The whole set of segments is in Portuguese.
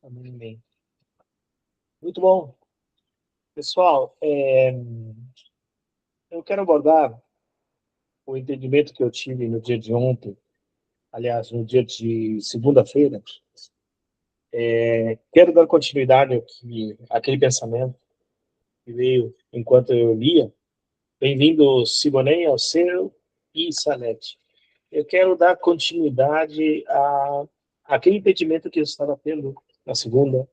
Amém. Muito bom. Pessoal, eu quero abordar o entendimento que eu tive no dia de ontem, aliás, no dia de segunda-feira. Quero dar continuidade àquele pensamento que veio enquanto eu lia. Bem-vindo, Siboney, Alceu e Salete. Eu quero dar continuidade àquele entendimento que eu estava tendo na segunda,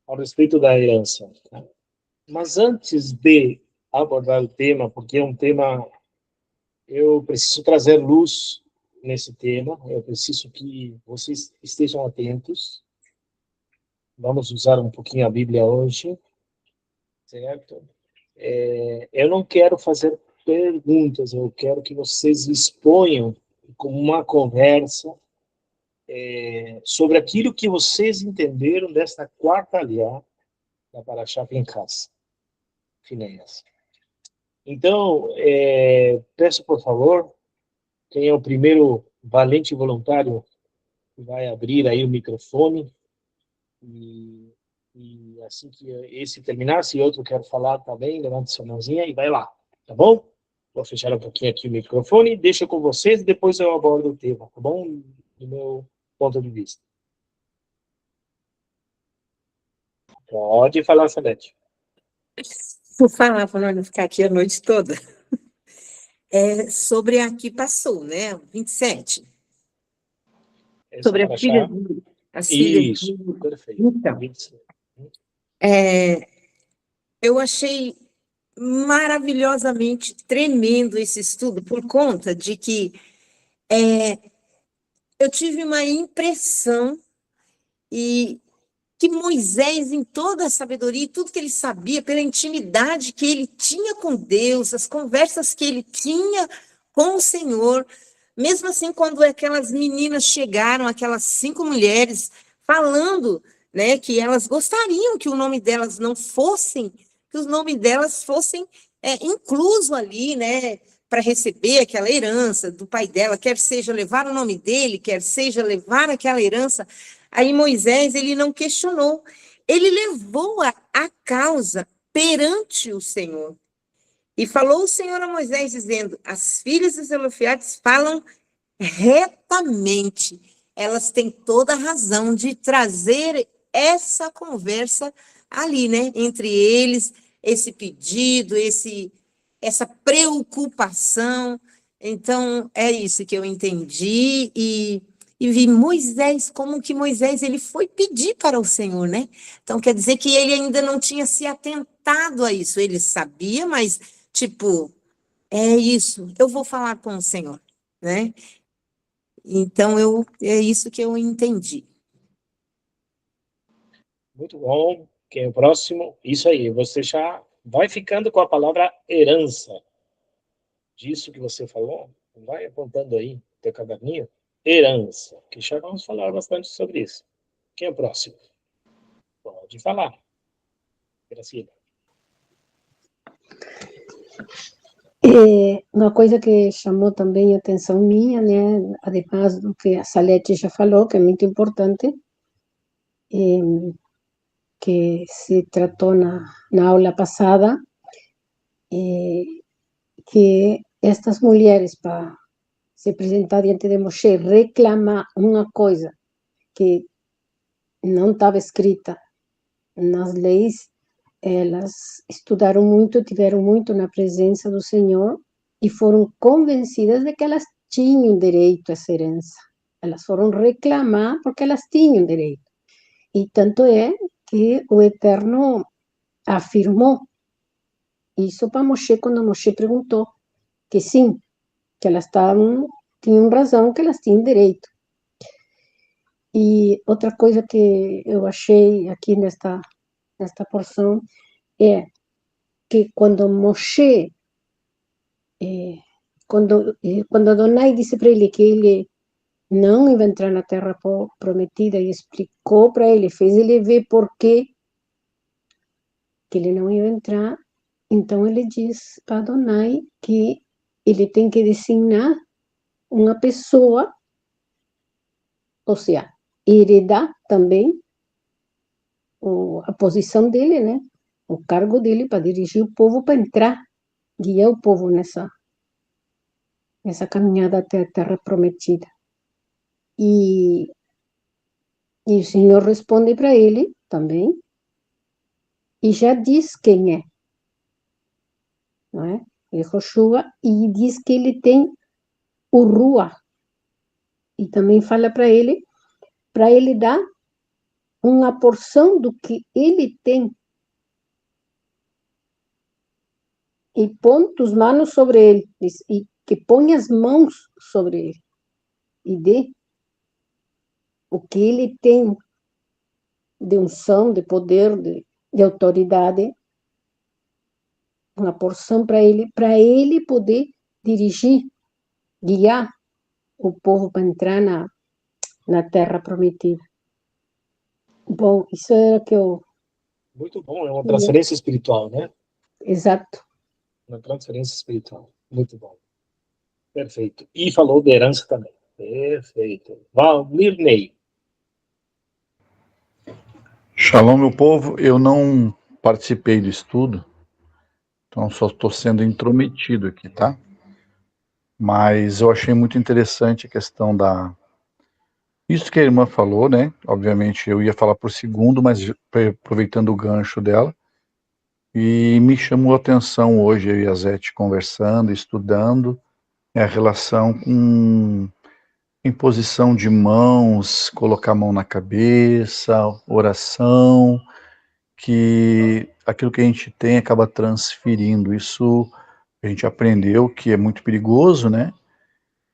a respeito da herança. Mas antes de abordar o tema, porque é um tema, eu preciso trazer luz nesse tema, eu preciso que vocês estejam atentos. Vamos usar um pouquinho a Bíblia hoje, certo? Eu não quero fazer perguntas, eu quero que vocês exponham como uma conversa sobre aquilo que vocês entenderam desta quarta aliá da Parashá Pinchas, Finéias. Então, peço, por favor, quem é o primeiro valente voluntário que vai abrir aí o microfone e assim que esse terminar, se outro quer falar também, levante sua mãozinha e vai lá, tá bom? Vou fechar um pouquinho aqui o microfone, deixo com vocês, depois eu abordo o tema, tá bom? Do meu ponto de vista. Pode falar, Salete. Vou falar para não ficar aqui a noite toda. Sobre a que passou, né? 27. Sobre as filhas. As filhas. Isso, perfeito. Então, 27. eu achei maravilhosamente tremendo esse estudo, por conta de que eu tive uma impressão e que Moisés, em toda a sabedoria e tudo que ele sabia, pela intimidade que ele tinha com Deus, as conversas que ele tinha com o Senhor, mesmo assim, quando aquelas meninas chegaram, aquelas 5 mulheres, falando, né, que elas gostariam que o nome delas não fossem, que o nome delas fossem incluso ali, né, para receber aquela herança do pai dela, quer seja levar o nome dele, quer seja levar aquela herança. Aí Moisés, ele não questionou, ele levou a causa perante o Senhor. E falou o Senhor a Moisés, dizendo, as filhas dos Zelofeades falam retamente, elas têm toda a razão de trazer essa conversa ali, né, entre eles, esse pedido, essa preocupação. Então, é isso que eu entendi e vi Moisés, como que Moisés ele foi pedir para o Senhor, né? Então, quer dizer que ele ainda não tinha se atentado a isso, ele sabia, mas, tipo, é isso, eu vou falar com o Senhor, né? Então, é isso que eu entendi. Muito bom. Quem é o próximo? Isso aí, você já vai ficando com a palavra herança. Disso que você falou, vai apontando aí, teu caderninho. Herança, que já vamos falar bastante sobre isso. Quem é o próximo? Pode falar. Graciela. Uma coisa que chamou também a atenção minha, né, además do que a Salete já falou, que é muito importante, que se tratou na aula passada, que estas mulheres, para se apresentar diante de Moshe, reclamar uma coisa que não estava escrita nas leis, elas estudaram muito, tiveram muito na presença do Senhor e foram convencidas de que elas tinham direito a essa herança. Elas foram reclamar porque elas tinham direito. E tanto é que o Eterno afirmou isso para Moshe quando Moshe perguntou que sim, que elas tinham razão, que elas tinham direito. E outra coisa que eu achei aqui nesta porção é que quando Moshe, quando Adonai disse para ele que ele não ia entrar na terra prometida e explicou para ele, fez ele ver por que ele não ia entrar, então ele diz para Adonai que ele tem que designar uma pessoa, ou seja, heredar também a posição dele, né? O cargo dele para dirigir o povo, para entrar, guiar o povo nessa caminhada até a Terra Prometida. E o Senhor responde para ele também, e já diz quem é, não é? Yehoshua, e diz que ele tem o Ruach, e também fala para ele dar uma porção do que ele tem, e põe tus manos sobre ele, e que põe as mãos sobre ele, e dê o que ele tem de unção, de poder, de autoridade, uma porção para ele poder dirigir, guiar o povo para entrar na Terra Prometida. Bom, isso era que eu... Muito bom, é uma transferência espiritual, né? Exato. Uma transferência espiritual. Muito bom. Perfeito. E falou de herança também. Perfeito. Valmir Ney. Shalom, meu povo. Eu não participei do estudo, então só estou sendo intrometido aqui, tá? Mas eu achei muito interessante a questão isso que a irmã falou, né? Obviamente eu ia falar por segundo, mas aproveitando o gancho dela, e me chamou a atenção hoje, eu e a Zete conversando, estudando, a relação com imposição de mãos, colocar a mão na cabeça, oração, que aquilo que a gente tem acaba transferindo. Isso a gente aprendeu que é muito perigoso, né?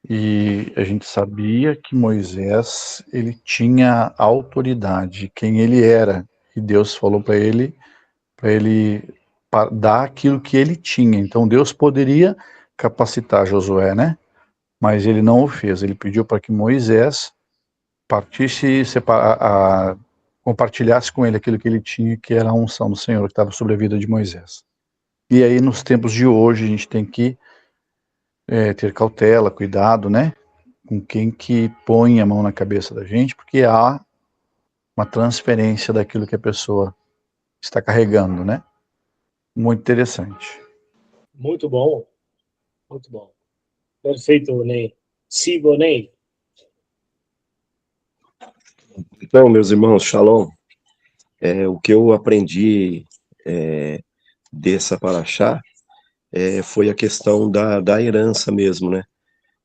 E a gente sabia que Moisés, ele tinha autoridade, quem ele era. E Deus falou para ele dar aquilo que ele tinha. Então Deus poderia capacitar Josué, né? Mas ele não o fez. Ele pediu para que Moisés partisse, compartilhasse com ele aquilo que ele tinha, que era a unção do Senhor que estava sobre a vida de Moisés. E aí, nos tempos de hoje, a gente tem que ter cautela, cuidado, né? Com quem que põe a mão na cabeça da gente, porque há uma transferência daquilo que a pessoa está carregando, né? Muito interessante. Muito bom. Muito bom. Perfeito, Ney. Sigo, Ney. Então, meus irmãos, shalom. O que eu aprendi dessa paraxá foi a questão da herança mesmo, né?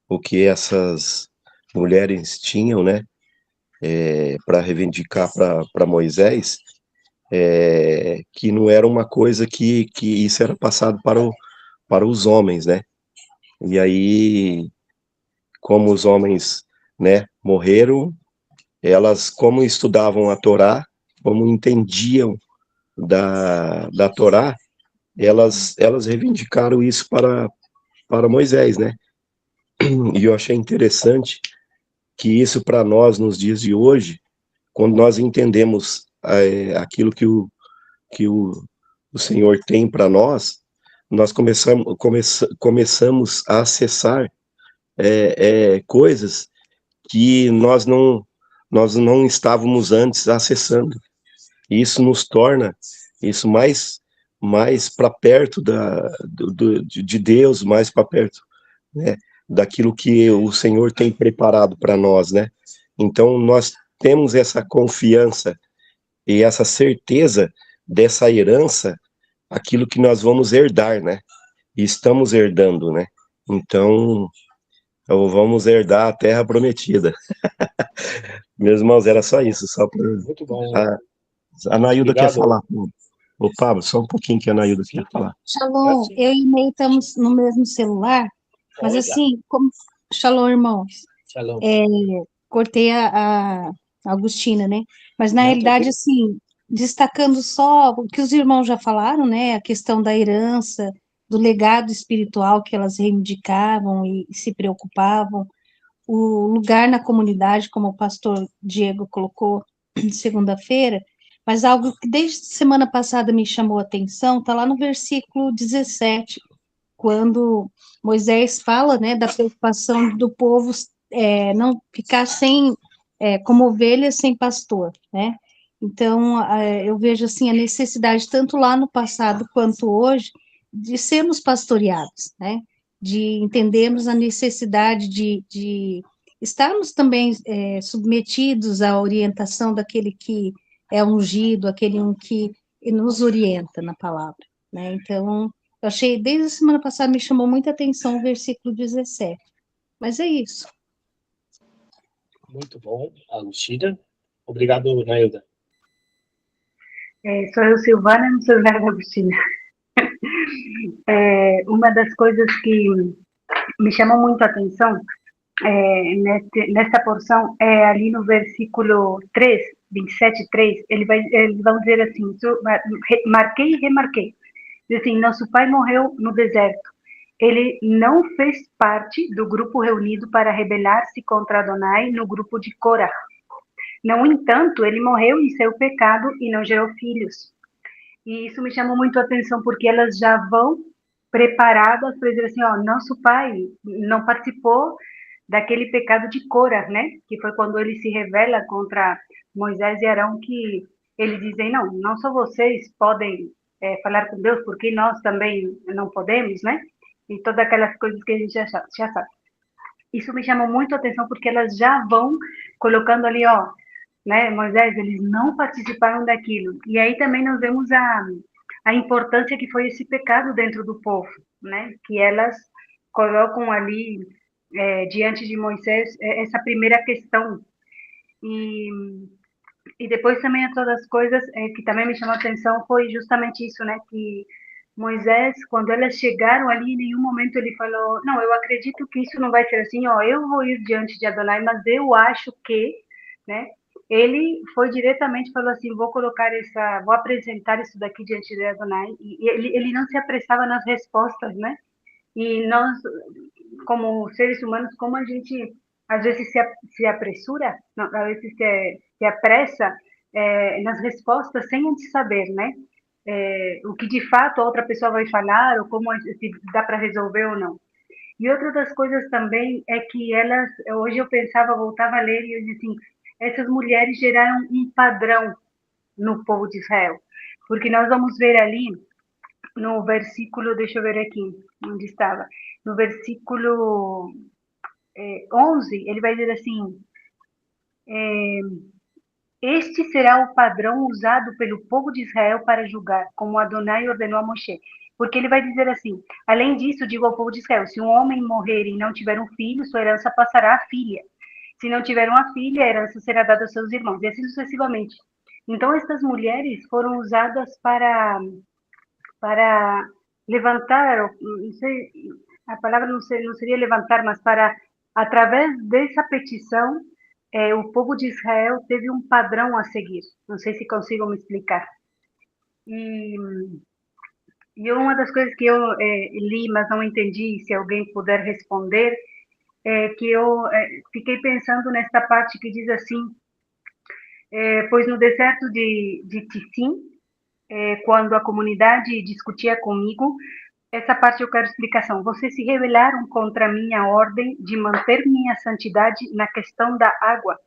O que essas mulheres tinham, né? Para reivindicar para Moisés, que não era uma coisa que isso era passado para os homens, né? E aí, como os homens, né, morreram, elas, como estudavam a Torá, como entendiam da Torá, elas reivindicaram isso para Moisés, né? E eu achei interessante que isso para nós, nos dias de hoje, quando nós entendemos aquilo que o Senhor tem para nós, nós começamos a acessar coisas que nós não estávamos antes acessando. E isso nos torna isso mais para perto de Deus, mais para perto, né, daquilo que o Senhor tem preparado para nós, né? Então nós temos essa confiança e essa certeza dessa herança, aquilo que nós vamos herdar, né? E estamos herdando, né? Então, vamos herdar a terra prometida. Meus irmãos, era só isso, só para... Muito bom. A Nailda quer Obrigado. falar. Ô, Pablo, só um pouquinho que a Nailda quer falar. Shalom, eu e Ney estamos no mesmo celular, mas Olha. assim, como... Shalom, irmãos. Shalom. Cortei a Agostina, né? Mas na Não, realidade, tranquilo. assim, destacando só o que os irmãos já falaram, né? A questão da herança, do legado espiritual que elas reivindicavam e se preocupavam, o lugar na comunidade, como o pastor Diego colocou segunda-feira, mas algo que desde semana passada me chamou a atenção, está lá no versículo 17, quando Moisés fala, né, da preocupação do povo não ficar sem como ovelhas sem pastor, né? Então, eu vejo, assim, a necessidade, tanto lá no passado quanto hoje, de sermos pastoreados, né? De entendermos a necessidade de estarmos também submetidos à orientação daquele que é ungido, aquele que nos orienta na palavra, né? Então, eu achei, desde a semana passada, me chamou muita atenção o versículo 17. Mas é isso. Muito bom, Alucida. Obrigado, Nailda. Sou eu, Silvana, no celular da Agostina. Uma das coisas que me chamou muito a atenção nesta porção é ali no versículo 3, 27:3, eles vão dizer assim, marquei e remarquei, diz assim, nosso pai morreu no deserto, ele não fez parte do grupo reunido para rebelar-se contra Adonai no grupo de Corá. No entanto, ele morreu em seu pecado e não gerou filhos. E isso me chamou muito a atenção, porque elas já vão preparadas para dizer assim, ó, nosso pai não participou daquele pecado de Cora, né? Que foi quando ele se rebela contra Moisés e Arão, que eles dizem, não só vocês podem falar com Deus, porque nós também não podemos, né? E todas aquelas coisas que a gente já sabe. Isso me chamou muito a atenção, porque elas já vão colocando ali, ó, né, Moisés, eles não participaram daquilo. E aí também nós vemos a importância que foi esse pecado dentro do povo, né, que elas colocam ali diante de Moisés essa primeira questão. E depois também outras coisas que também me chamou a atenção foi justamente isso, né, que Moisés, quando elas chegaram ali, em nenhum momento ele falou, não, eu acredito que isso não vai ser assim, ó, eu vou ir diante de Adonai, mas eu acho que, né, ele foi diretamente, falou assim, vou apresentar isso daqui diante de Adonai, e ele não se apressava nas respostas, né, e nós, como seres humanos, como a gente, às vezes, se apressura, não, às vezes se apressa nas respostas sem antes saber, né, o que de fato a outra pessoa vai falar, ou como se dá para resolver ou não. E outra das coisas também é que elas, hoje eu pensava, voltava a ler e eu disse assim, essas mulheres geraram um padrão no povo de Israel. Porque nós vamos ver ali, no versículo, deixa eu ver aqui, onde estava, no versículo 11, ele vai dizer assim, este será o padrão usado pelo povo de Israel para julgar, como Adonai ordenou a Moshe. Porque ele vai dizer assim, além disso, digo ao povo de Israel, se um homem morrer e não tiver um filho, sua herança passará à filha. Se não tiver uma filha, a herança será dada aos seus irmãos, e assim sucessivamente. Então, estas mulheres foram usadas para levantar, não sei, a palavra não seria levantar, mas para, através dessa petição, o povo de Israel teve um padrão a seguir. Não sei se consigo me explicar. E uma das coisas que eu li, mas não entendi, se alguém puder responder, é que eu fiquei pensando nesta parte que diz assim, pois no deserto de Tissim, quando a comunidade discutia comigo, essa parte eu quero explicação. Vocês se rebelaram contra a minha ordem de manter minha santidade na questão da água,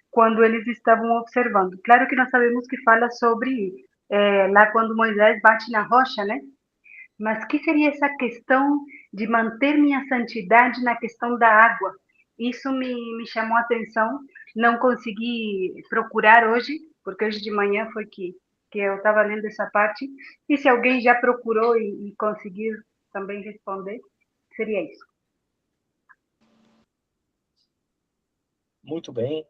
quando eles estavam observando. Claro que nós sabemos que fala sobre lá quando Moisés bate na rocha, né? Mas que seria essa questão de manter minha santidade na questão da água? Isso me chamou a atenção. Não consegui procurar hoje, porque hoje de manhã foi que eu estava lendo essa parte. E se alguém já procurou e conseguir também responder, seria isso. Muito bem.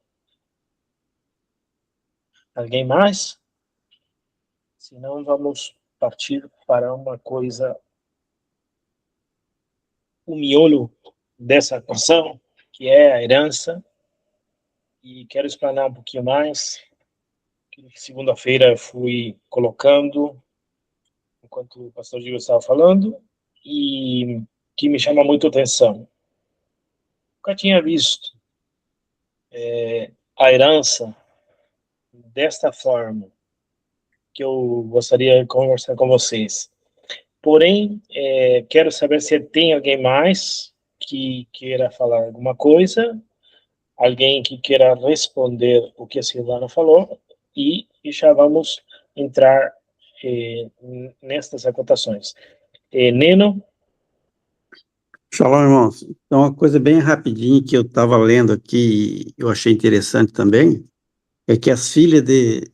Alguém mais? Senão vamos partir para uma coisa, o miolo dessa porção, que é a herança, e quero explanar um pouquinho mais, que segunda-feira fui colocando, enquanto o pastor Gil estava falando, e que me chama muito a atenção. Nunca tinha visto a herança desta forma, que eu gostaria de conversar com vocês. Porém, quero saber se tem alguém mais que queira falar alguma coisa. alguém que queira responder o que a Silvana falou e já vamos entrar nestas acotações. Neno? Shalom, irmãos. Então, uma coisa bem rapidinho que eu estava lendo aqui, eu achei interessante também, é que as filhas de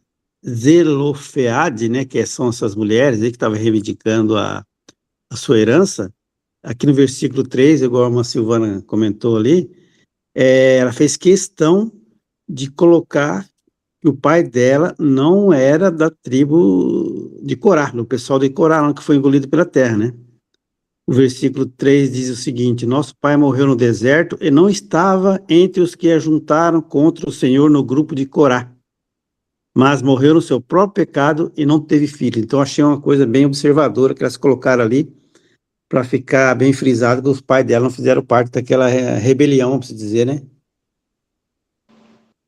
Zelofeade, né, que são essas mulheres aí que estavam reivindicando a sua herança, aqui no versículo 3, igual a Silvana comentou ali, ela fez questão de colocar que o pai dela não era da tribo de Corá, do pessoal de Corá, que foi engolido pela terra, né? O versículo 3 diz o seguinte: nosso pai morreu no deserto e não estava entre os que ajuntaram contra o Senhor no grupo de Corá, mas morreu no seu próprio pecado e não teve filho. Então, achei uma coisa bem observadora que elas colocaram ali, para ficar bem frisado que os pais dela não fizeram parte daquela rebelião, vamos dizer, né?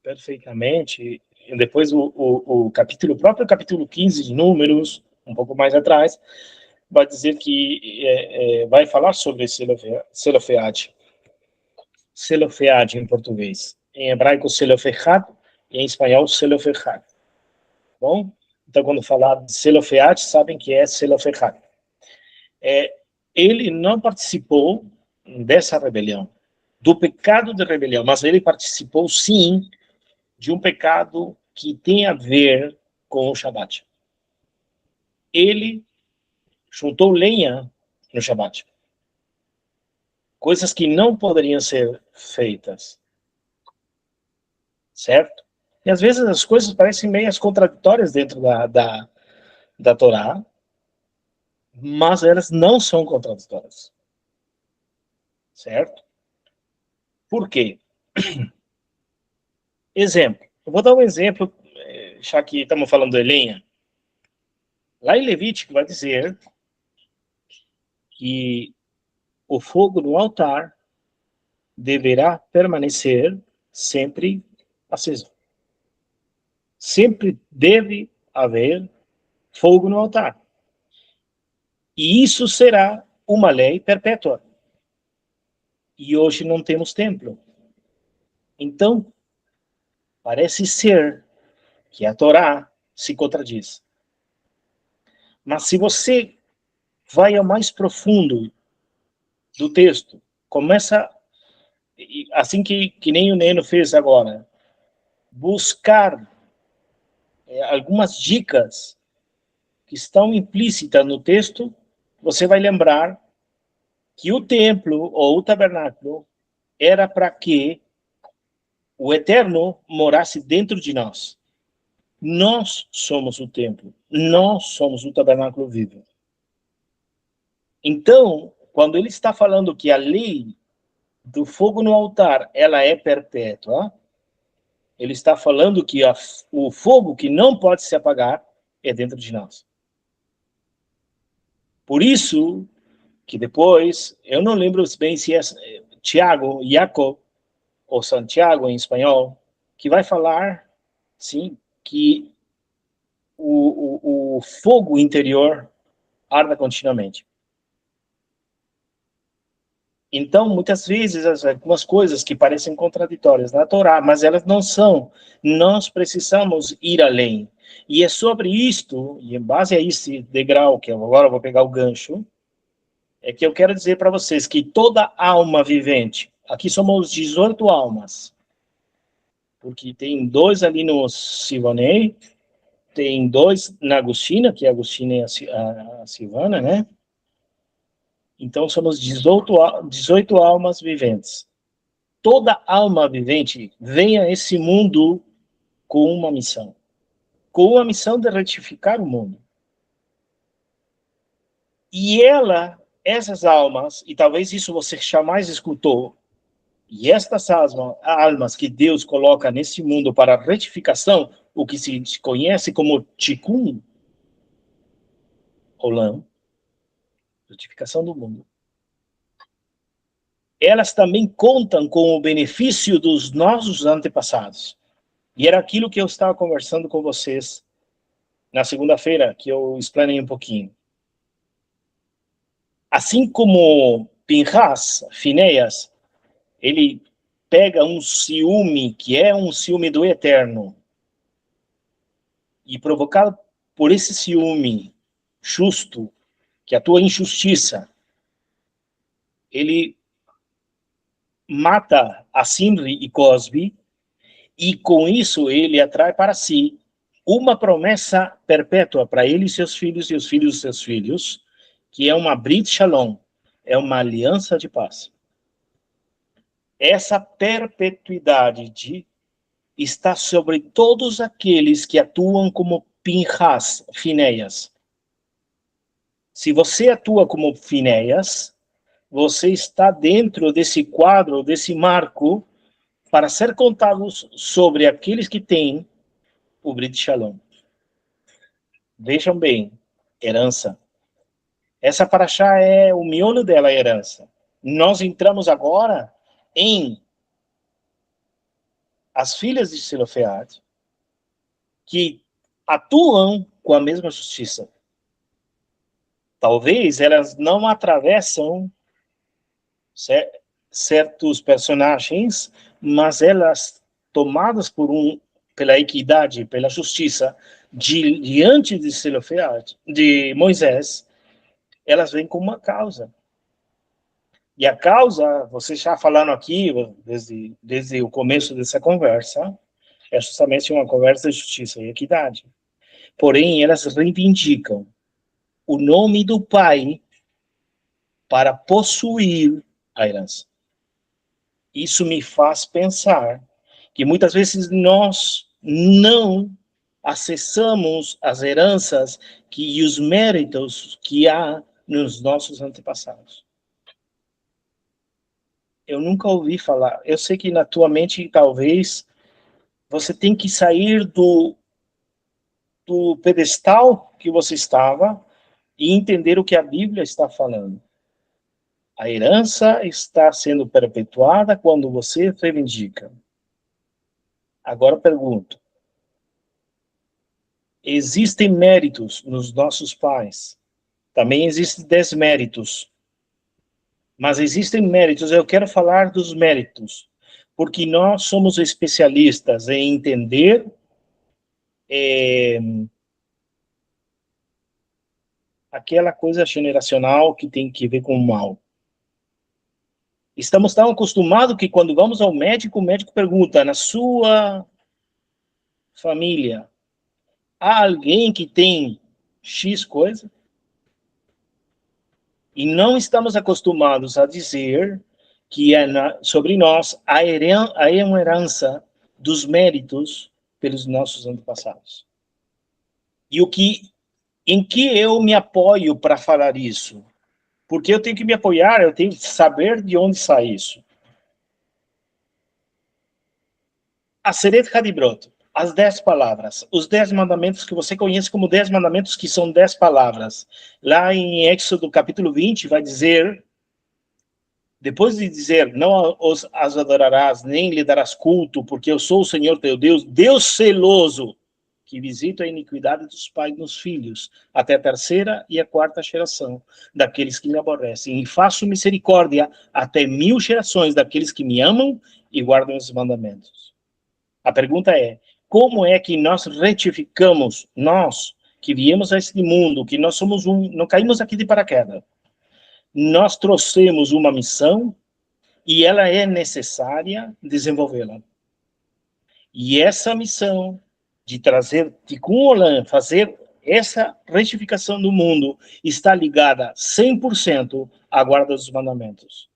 Perfeitamente. E depois o próprio capítulo 15 de Números, um pouco mais atrás, vai dizer que vai falar sobre Selofeade. Selofeade em português. Em hebraico, Selofehad, e em espanhol, Selofehad. Bom? Então, quando falar de Selofeade, sabem que é Selofehad. Ele não participou dessa rebelião, do pecado de rebelião, mas ele participou, sim, de um pecado que tem a ver com o Shabat. Ele juntou lenha no Shabat. Coisas que não poderiam ser feitas. Certo? E às vezes as coisas parecem meio contraditórias dentro da Torá, mas elas não são contraditórias. Certo? Por quê? Exemplo. Eu vou dar um exemplo, já que estamos falando de lenha. Lá em Levítico vai dizer que o fogo no altar deverá permanecer sempre aceso. Sempre deve haver fogo no altar. E isso será uma lei perpétua. E hoje não temos templo. Então, parece ser que a Torá se contradiz. Mas se você vai ao mais profundo do texto, começa, assim que nem o Neno fez agora, buscar algumas dicas que estão implícitas no texto, você vai lembrar que o templo ou o tabernáculo era para que o Eterno morasse dentro de nós. Nós somos o templo, nós somos o tabernáculo vivo. Então, quando ele está falando que a lei do fogo no altar, ela é perpétua, ele está falando que o fogo que não pode se apagar é dentro de nós. Por isso que depois, eu não lembro bem se é Tiago, Jacob, ou Santiago em espanhol, que vai falar, sim, que o fogo interior arda continuamente. Então, muitas vezes, algumas coisas que parecem contraditórias na Torá, mas elas não são. Nós precisamos ir além. E é sobre isto, e em base a esse degrau, que eu agora vou pegar o gancho, é que eu quero dizer para vocês que toda alma vivente, aqui somos 18 almas, porque tem 2 ali no Silvanei, tem 2 na Agostina, que a Agostina e a Silvana, né? Então, somos 18 almas viventes. Toda alma vivente vem a esse mundo com uma missão. Com a missão de retificar o mundo. E essas almas, e talvez isso você jamais escutou, e estas almas que Deus coloca nesse mundo para retificação, o que se conhece como Tikkun Olam, retificação do mundo, elas também contam com o benefício dos nossos antepassados. E era aquilo que eu estava conversando com vocês na segunda-feira, que eu explanei um pouquinho. Assim como Pinchas, Finéias, ele pega um ciúme, que é um ciúme do eterno, e provocado por esse ciúme justo, que é a tua injustiça, ele mata a Simri e Cosbi, e com isso ele atrai para si uma promessa perpétua para ele e seus filhos os filhos de seus filhos, que é uma Brit Shalom, é uma aliança de paz. Essa perpetuidade está sobre todos aqueles que atuam como Pinhas, Finéias. Se você atua como Finéias, você está dentro desse quadro, desse marco, para ser contados sobre aqueles que têm o Brit Shalom. Vejam bem, herança. Essa paraxá é o miolo dela, a herança. Nós entramos agora em as filhas de Zelofehad, que atuam com a mesma justiça. Talvez elas não atravessam certos personagens, mas elas, tomadas pela equidade, pela justiça, diante de Zelofehad, de Moisés, elas vêm com uma causa. E a causa, vocês já falaram aqui, desde o começo dessa conversa, é justamente uma conversa de justiça e equidade. Porém, elas reivindicam o nome do pai para possuir a herança. Isso me faz pensar que muitas vezes nós não acessamos as heranças e os méritos que há nos nossos antepassados. Eu nunca ouvi falar. Eu sei que na tua mente, talvez, você tem que sair do pedestal que você estava e entender o que a Bíblia está falando. A herança está sendo perpetuada quando você reivindica. Agora eu pergunto, existem méritos nos nossos pais? Também existem desméritos. Mas existem méritos, eu quero falar dos méritos, porque nós somos especialistas em entender aquela coisa generacional que tem que ver com o mal. Estamos tão acostumados que quando vamos ao médico, o médico pergunta, na sua família, há alguém que tem X coisa? E não estamos acostumados a dizer que sobre nós há uma herança dos méritos pelos nossos antepassados. E em que eu me apoio para falar isso? Porque eu tenho que me apoiar, eu tenho que saber de onde sai isso. Aseret Hadibrot, as 10 palavras, os 10 mandamentos que você conhece como 10 mandamentos, que são 10 palavras. Lá em Êxodo capítulo 20 vai dizer, depois de dizer, não as adorarás, nem lhe darás culto, porque eu sou o Senhor teu Deus, Deus celoso, que visita a iniquidade dos pais nos filhos, até a 3ª e a 4ª geração daqueles que me aborrecem, e faço misericórdia até 1000 gerações daqueles que me amam e guardam os mandamentos. A pergunta é, como é que nós retificamos, nós que viemos a este mundo, que nós somos não caímos aqui de paraquedas, nós trouxemos uma missão e ela é necessária desenvolvê-la. E essa missão de trazer Tikkun Olam, fazer essa retificação do mundo, está ligada 100% à guarda dos mandamentos.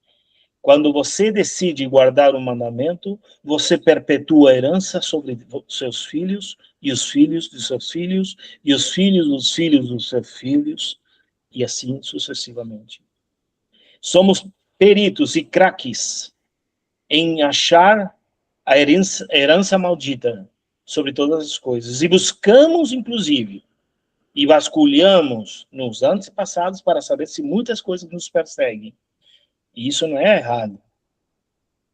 Quando você decide guardar o mandamento, você perpetua a herança sobre seus filhos, e os filhos de seus filhos, e os filhos dos filhos dos seus filhos, e assim sucessivamente. Somos peritos e craques em achar a herança maldita sobre todas as coisas. E buscamos, inclusive, e vasculhamos nos antepassados para saber se muitas coisas nos perseguem. E isso não é errado,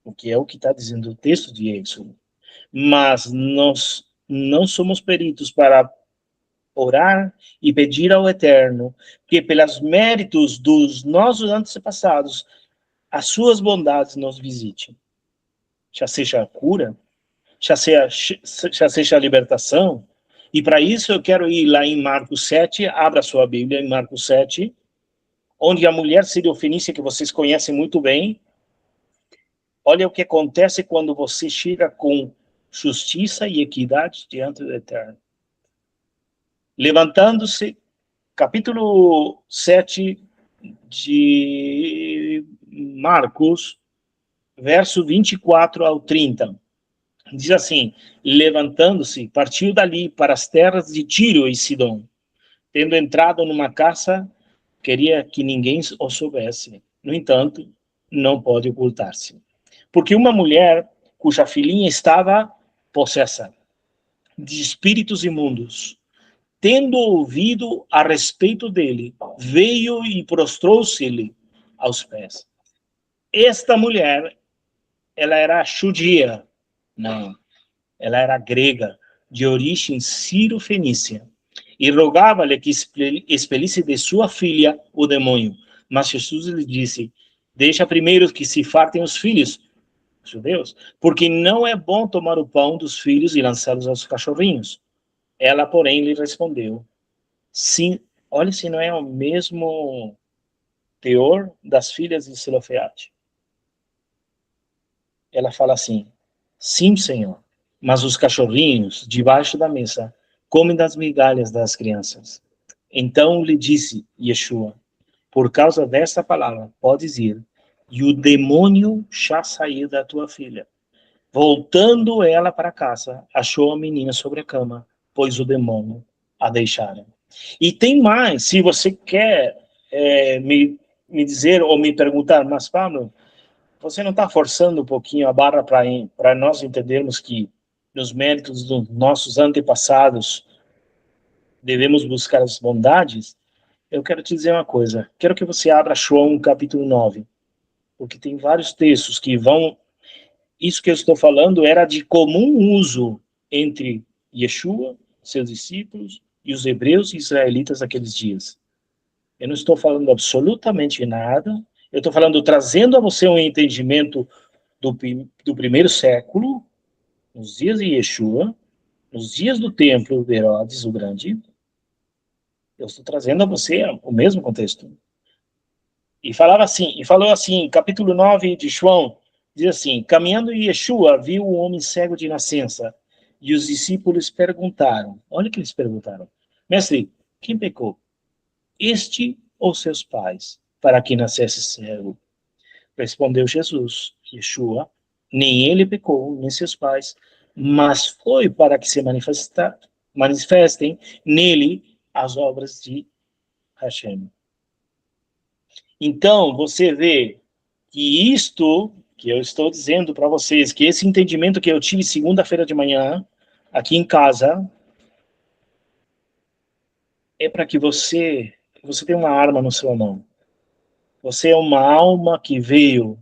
porque é o que está dizendo o texto de Êxodo. Mas nós não somos peritos para orar e pedir ao Eterno que, pelos méritos dos nossos antepassados, as suas bondades nos visitem. já seja a cura, já seja a libertação. E para isso eu quero ir lá em Marcos 7, abra sua Bíblia em Marcos 7, onde a mulher sírio-fenícia, que vocês conhecem muito bem, olha o que acontece quando você chega com justiça e equidade diante do Eterno. Levantando-se, capítulo 7 de Marcos, verso 24 ao 30. Diz assim: levantando-se, partiu dali para as terras de Tiro e Sidom. Tendo entrado numa casa, queria que ninguém o soubesse. No entanto, não pode ocultar-se. Porque uma mulher cuja filhinha estava possessa de espíritos imundos, tendo ouvido a respeito dele, veio e prostrou-se-lhe aos pés. Esta mulher, ela era judia? Não, ela era grega, de origem sírio-fenícia, e rogava-lhe que expelisse de sua filha o demônio. Mas Jesus lhe disse: deixa primeiro que se fartem os filhos judeus, porque não é bom tomar o pão dos filhos e lançá-los aos cachorrinhos. Ela, porém, lhe respondeu: sim, olha se não é o mesmo teor das filhas de Zelofeade. Ela fala assim: sim, Senhor, mas os cachorrinhos debaixo da mesa comem das migalhas das crianças. Então lhe disse Yeshua: por causa desta palavra, podes ir, e o demônio já saiu da tua filha. Voltando ela para casa, achou a menina sobre a cama, pois o demônio a deixara. E tem mais, se você quer me dizer ou me perguntar, mas Pablo, você não está forçando um pouquinho a barra para nós entendermos que nos méritos dos nossos antepassados devemos buscar as bondades? Eu quero te dizer uma coisa. Quero que você abra João capítulo 9, porque tem vários textos que vão... Isso que eu estou falando era de comum uso entre Yeshua, seus discípulos, e os hebreus e israelitas daqueles dias. Eu não estou falando absolutamente nada. Eu estou falando, trazendo a você um entendimento do primeiro século, nos dias de Yeshua, nos dias do templo de Herodes o Grande. Eu estou trazendo a você o mesmo contexto. E falou assim, capítulo 9 de João, diz assim: caminhando Yeshua, viu um homem cego de nascença, e os discípulos perguntaram, olha o que eles perguntaram: mestre, quem pecou? Este ou seus pais, para que nascesse cego? Respondeu Jesus, Yeshua: nem ele pecou, nem seus pais, mas foi para que se manifestem nele as obras de Hashem. Então, você vê que isto que eu estou dizendo para vocês, que esse entendimento que eu tive segunda-feira de manhã, aqui em casa, é para que você tenha uma arma na sua mão. Você é uma alma que veio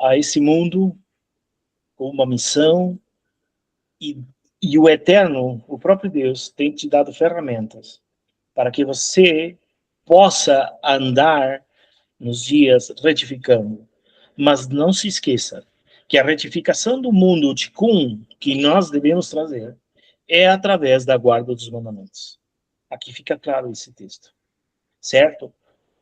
a esse mundo com uma missão, e o Eterno, o próprio Deus, tem te dado ferramentas para que você possa andar nos dias retificando. Mas não se esqueça que a retificação do mundo, o Tikkun, que nós devemos trazer, é através da guarda dos mandamentos. Aqui fica claro esse texto. Certo?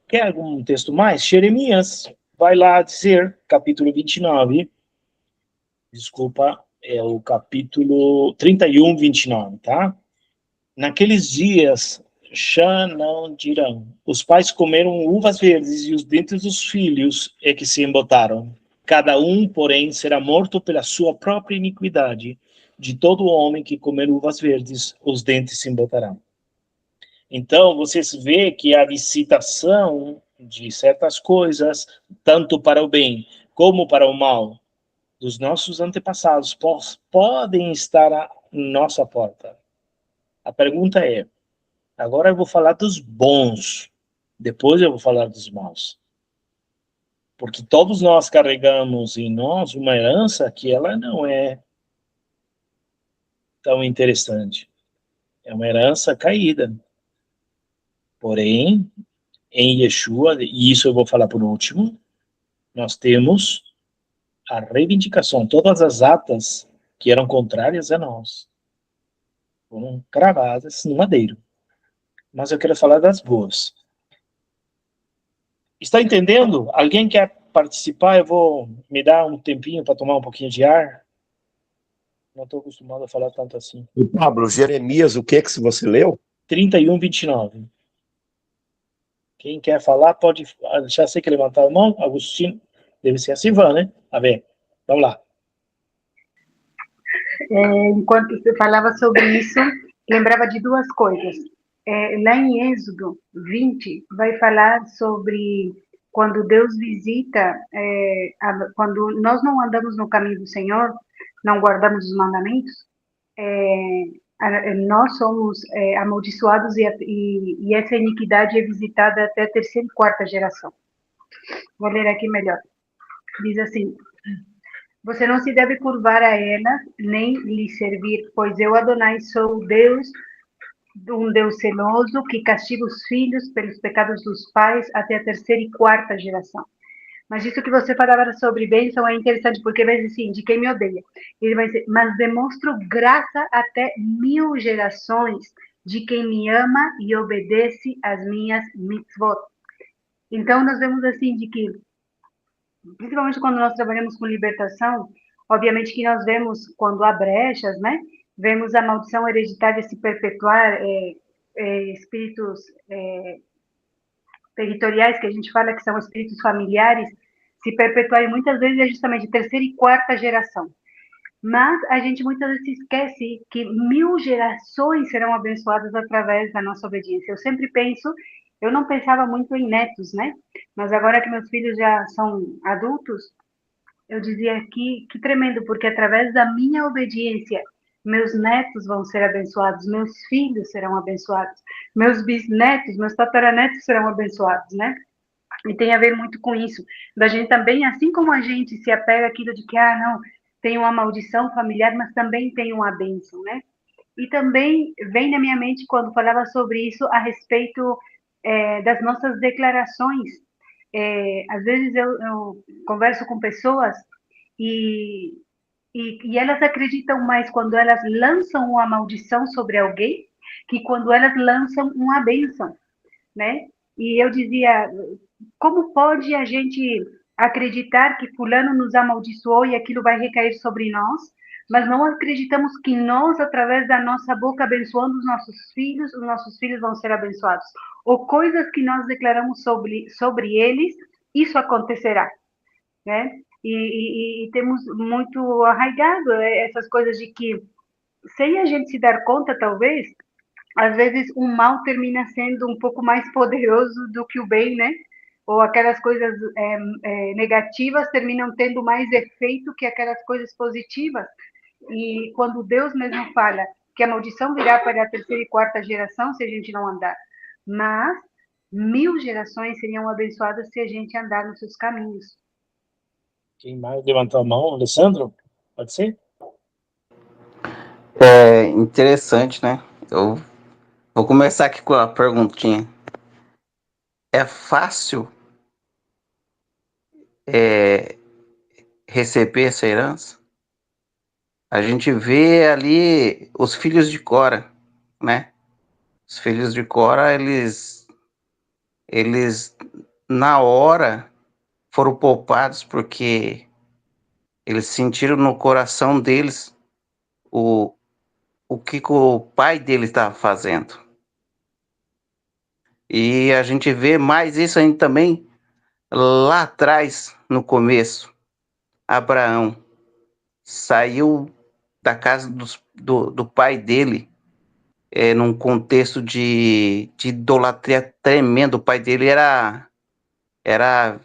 Quer algum texto mais? Jeremias vai lá dizer, capítulo 29, desculpa, é o capítulo 31, 29, tá? Naqueles dias já não dirão: os pais comeram uvas verdes e os dentes dos filhos é que se embotaram. Cada um, porém, será morto pela sua própria iniquidade. De todo homem que comer uvas verdes, os dentes se embotarão. Então, vocês vê que a licitação de certas coisas, tanto para o bem como para o mal, dos nossos antepassados, podem estar à nossa porta. A pergunta é, agora eu vou falar dos bons, depois eu vou falar dos maus. Porque todos nós carregamos em nós uma herança que ela não é tão interessante. É uma herança caída. Porém, em Yeshua, e isso eu vou falar por último, nós temos a reivindicação, todas as atas que eram contrárias a nós foram cravadas no madeiro. Mas eu quero falar das boas. Está entendendo? Alguém quer participar? Eu vou me dar um tempinho para tomar um pouquinho de ar. Não estou acostumado a falar tanto assim. E, Pablo, Jeremias, o que você leu? 31, 29. Quem quer falar pode. Já sei que levantar a mão. Agostinho, deve ser a Silvana, né? A ver, vamos lá. Enquanto você falava sobre isso, lembrava de duas coisas. Lá em Êxodo 20, vai falar sobre quando Deus visita, quando nós não andamos no caminho do Senhor, não guardamos os mandamentos, nós somos amaldiçoados e essa iniquidade é visitada até a terceira e quarta geração. Vou ler aqui melhor. Diz assim: você não se deve curvar a ela, nem lhe servir, pois eu, Adonai, sou Deus, um Deus zeloso, que castiga os filhos pelos pecados dos pais até a terceira e quarta geração. Mas isso que você falava sobre bênção é interessante, porque vai dizer assim, de quem me odeia. Ele vai dizer, mas demonstro graça até 1000 gerações de quem me ama e obedece às minhas mitzvot. Então, nós vemos assim, de que principalmente quando nós trabalhamos com libertação, obviamente que nós vemos quando há brechas, né? Vemos a maldição hereditária se perpetuar, espíritos territoriais, que a gente fala que são espíritos familiares, se perpetuarem muitas vezes é justamente terceira e quarta geração. Mas a gente muitas vezes se esquece que 1000 gerações serão abençoadas através da nossa obediência. Eu sempre penso, eu não pensava muito em netos, né? Mas agora que meus filhos já são adultos, eu dizia que tremendo, porque através da minha obediência, meus netos vão ser abençoados, meus filhos serão abençoados, meus bisnetos, meus tataranetos serão abençoados, né? E tem a ver muito com isso, da gente também, assim como a gente se apega àquilo de que, não, tem uma maldição familiar, mas também tem uma bênção, né? E também vem na minha mente, quando falava sobre isso, a respeito das nossas declarações. Às vezes eu converso com pessoas e elas acreditam mais quando elas lançam uma maldição sobre alguém que quando elas lançam uma bênção, né? E eu dizia, como pode a gente acreditar que fulano nos amaldiçoou e aquilo vai recair sobre nós, mas não acreditamos que nós, através da nossa boca, abençoando os nossos filhos vão ser abençoados. Ou coisas que nós declaramos sobre eles, isso acontecerá, né? E temos muito arraigado essas coisas de que, sem a gente se dar conta, talvez, às vezes o mal termina sendo um pouco mais poderoso do que o bem, né? Ou aquelas coisas negativas terminam tendo mais efeito que aquelas coisas positivas. E quando Deus mesmo fala que a maldição virá para a terceira e quarta geração se a gente não andar, mas 1000 gerações seriam abençoadas se a gente andar nos seus caminhos. Quem mais levantou a mão? Alessandro? Pode ser? É interessante, né? Eu vou começar aqui com a perguntinha. É fácil receber essa herança? A gente vê ali os filhos de Cora, né? Os filhos de Cora, eles na hora foram poupados porque eles sentiram no coração deles o que o pai deles estava fazendo. E a gente vê mais isso ainda também lá atrás, no começo. Abraão saiu da casa do pai dele, num contexto de idolatria tremendo. O pai dele era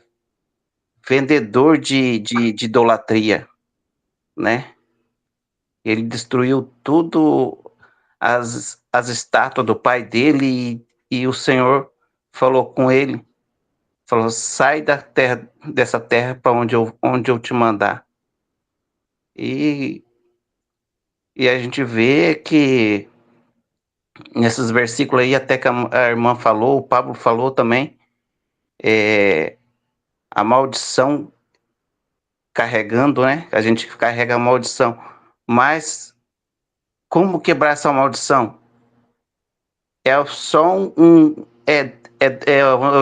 vendedor de idolatria, né? Ele destruiu tudo, as estátuas do pai dele, e o Senhor falou com ele, falou, sai dessa terra para onde eu te mandar. E a gente vê que nesses versículos aí, até que a irmã falou, o Pablo falou também, a maldição carregando, né? A gente carrega a maldição. Mas como quebrar essa maldição? É só eu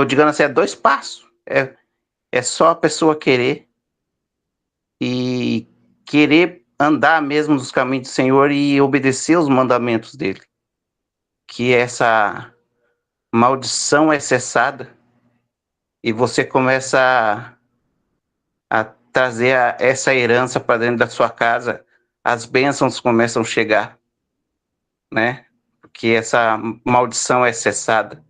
digamos assim, é 2 passos. É só a pessoa querer e querer andar mesmo nos caminhos do Senhor e obedecer os mandamentos dele. Que essa maldição é cessada e você começa a trazer essa herança para dentro da sua casa, as bênçãos começam a chegar, né? Porque essa maldição é cessada.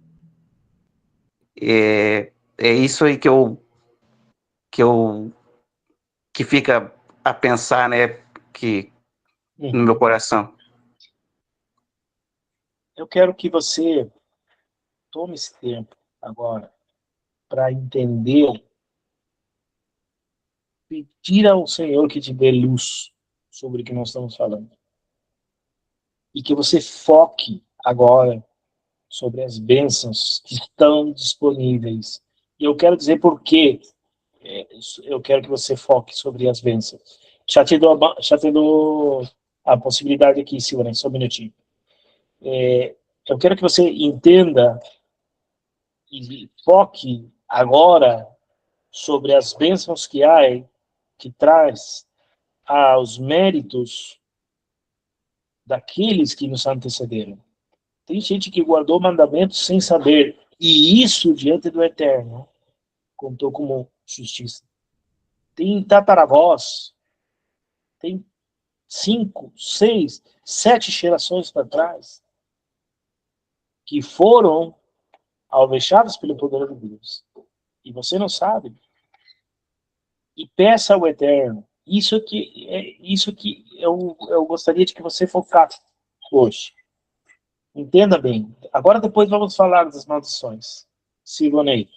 É isso aí que fica a pensar, né? Que no meu coração. Eu quero que você tome esse tempo agora para entender, pedir ao Senhor que te dê luz sobre o que nós estamos falando. E que você foque agora sobre as bênçãos que estão disponíveis. E eu quero dizer por quê eu quero que você foque sobre as bênçãos. Já te dou a possibilidade aqui, Silvana, só um minutinho. Eu quero que você entenda e foque agora sobre as bênçãos que traz aos méritos daqueles que nos antecederam. Tem gente que guardou mandamentos sem saber, e isso diante do Eterno contou como justiça. Tem tataravós, tem 5, 6, 7 gerações para trás, que foram alvejadas pelo poder de Deus. E você não sabe. E peça ao Eterno. Isso que eu gostaria de que você focasse hoje. Entenda bem. Agora depois vamos falar das maldições. Silvanei.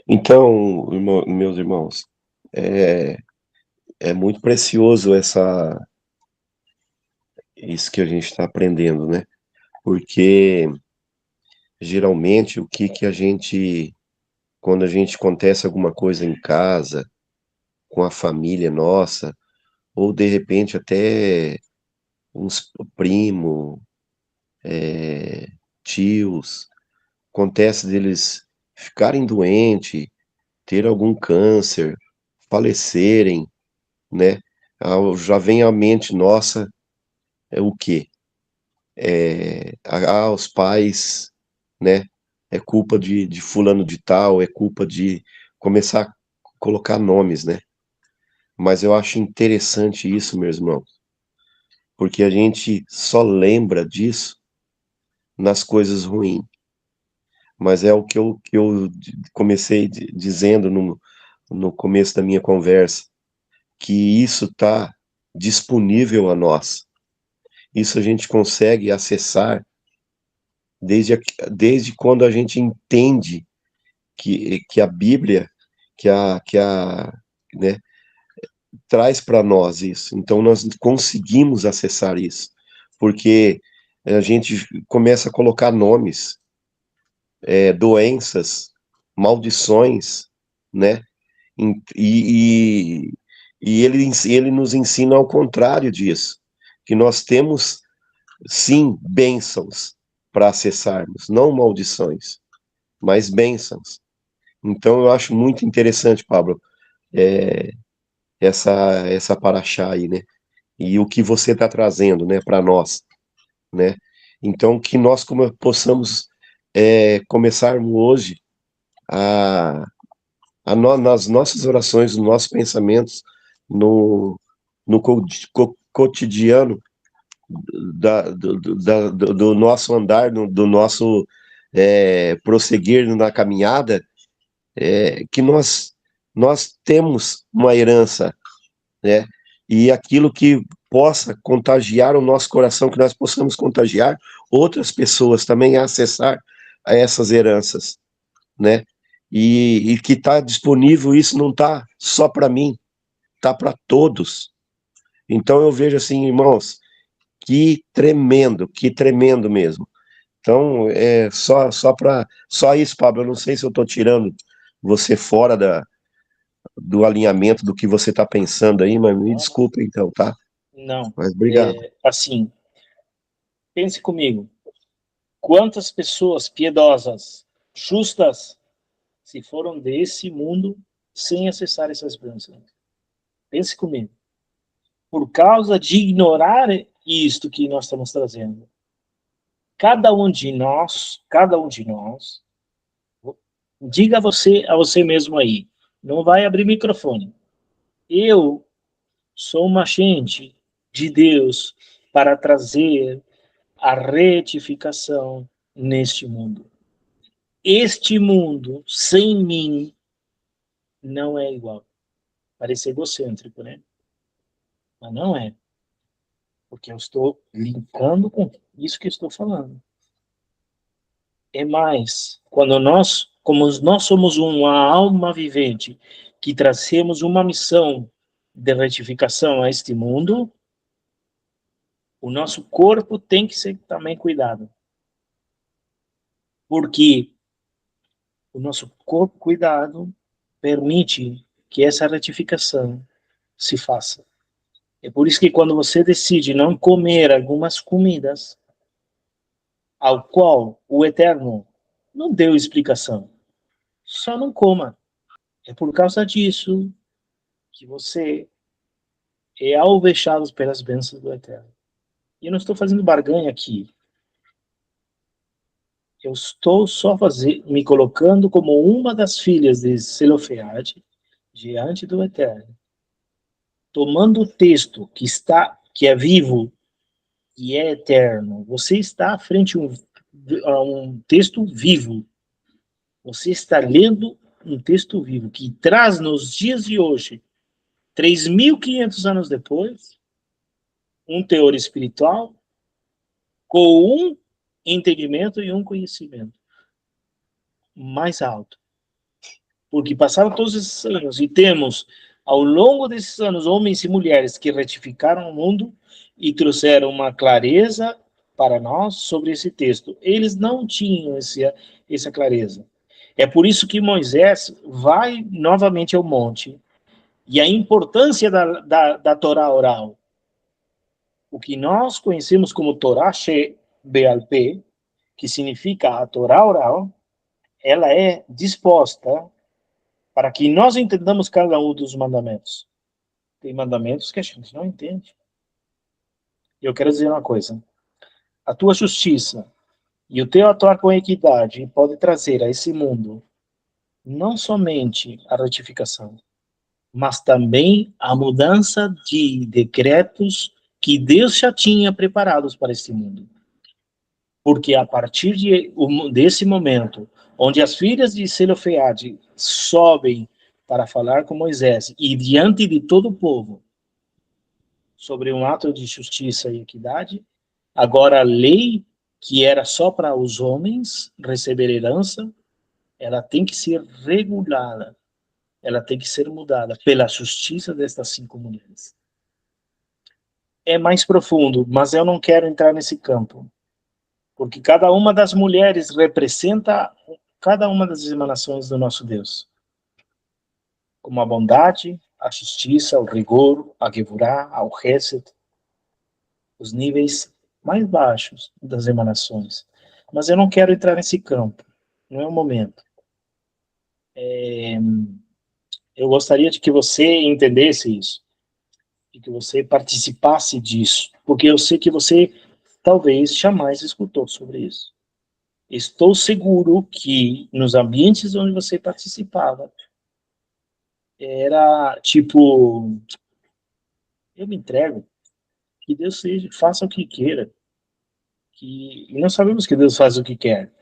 Então, meus irmãos, é muito precioso isso que a gente está aprendendo, né? Porque geralmente o que a gente, quando a gente acontece alguma coisa em casa, com a família nossa, ou de repente até uns primo, tios, acontece deles ficarem doentes, ter algum câncer, falecerem, né? Já vem à mente nossa o quê? Os pais, né? É culpa de fulano de tal, é culpa de começar a colocar nomes, né? Mas eu acho interessante isso, meus irmãos, porque a gente só lembra disso nas coisas ruins. Mas é o que eu comecei dizendo no começo da minha conversa, que isso está disponível a nós. Isso a gente consegue acessar desde quando a gente entende que a Bíblia, né, traz para nós isso. Então nós conseguimos acessar isso, porque a gente começa a colocar nomes, doenças, maldições, né? E ele nos ensina ao contrário disso, que nós temos, sim, bênçãos para acessarmos, não maldições, mas bênçãos. Então eu acho muito interessante, Pablo, essa paraxá aí, né? E o que você está trazendo, né, para nós, né? Então que nós possamos começarmos hoje nas nossas orações, nos nossos pensamentos, no cotidiano do nosso andar, do nosso prosseguir na caminhada, que nós temos uma herança, né? E aquilo que possa contagiar o nosso coração, que nós possamos contagiar outras pessoas também a acessar a essas heranças, né? E que está disponível, isso não está só para mim, está para todos. Então eu vejo assim, irmãos, que tremendo mesmo. Então, só isso, Pablo, eu não sei se eu estou tirando você fora do alinhamento do que você está pensando aí, mas me desculpa então, tá? Não. Mas obrigado. Assim, pense comigo. Quantas pessoas piedosas, justas, se foram desse mundo sem acessar essas bênçãos? Pense comigo. Por causa de ignorar isto que nós estamos trazendo. Cada um de nós, diga a você mesmo aí, não vai abrir microfone. Eu sou uma agente de Deus para trazer a retificação neste mundo. Este mundo, sem mim, não é igual. Parece egocêntrico, né? Mas não é. Porque eu estou linkando com isso que eu estou falando. É mais, como nós somos uma alma vivente, que trazemos uma missão de retificação a este mundo, o nosso corpo tem que ser também cuidado. Porque o nosso corpo cuidado permite que essa retificação se faça. É por isso que quando você decide não comer algumas comidas, ao qual o Eterno não deu explicação, só não coma. É por causa disso que você é alvejado pelas bênçãos do Eterno. E eu não estou fazendo barganha aqui. Eu estou só me colocando como uma das filhas de Zelofeade diante do Eterno. Tomando o texto que é vivo e é eterno. Você está frente a um texto vivo. Você está lendo um texto vivo que traz nos dias de hoje, 3.500 anos depois, um teor espiritual com um entendimento e um conhecimento mais alto. Porque passaram todos esses anos e temos, ao longo desses anos, homens e mulheres que retificaram o mundo e trouxeram uma clareza para nós sobre esse texto. Eles não tinham essa clareza. É por isso que Moisés vai novamente ao monte e a importância da Torá oral. O que nós conhecemos como Torá Shebe'al-Peh, que significa a Torá oral, ela é disposta para que nós entendamos cada um dos mandamentos. Tem mandamentos que a gente não entende. Eu quero dizer uma coisa. A tua justiça e o teu atuar com equidade pode trazer a esse mundo não somente a retificação, mas também a mudança de decretos que Deus já tinha preparados para este mundo. Porque a partir desse momento, onde as filhas de Zelofeade sobem para falar com Moisés e diante de todo o povo sobre um ato de justiça e equidade, agora a lei que era só para os homens receber herança, ela tem que ser regulada, ela tem que ser mudada pela justiça destas 5 mulheres. É mais profundo, mas eu não quero entrar nesse campo, porque cada uma das mulheres representa cada uma das emanações do nosso Deus, como a bondade, a justiça, o rigor, a gevurá, o hesed, os níveis mais baixos das emanações. Mas eu não quero entrar nesse campo, não é o momento. Eu gostaria de que você entendesse isso, e que você participasse disso, porque eu sei que você talvez jamais escutou sobre isso. Estou seguro que nos ambientes onde você participava, era tipo, eu me entrego, que Deus faça o que queira, e nós sabemos que Deus faz o que quer,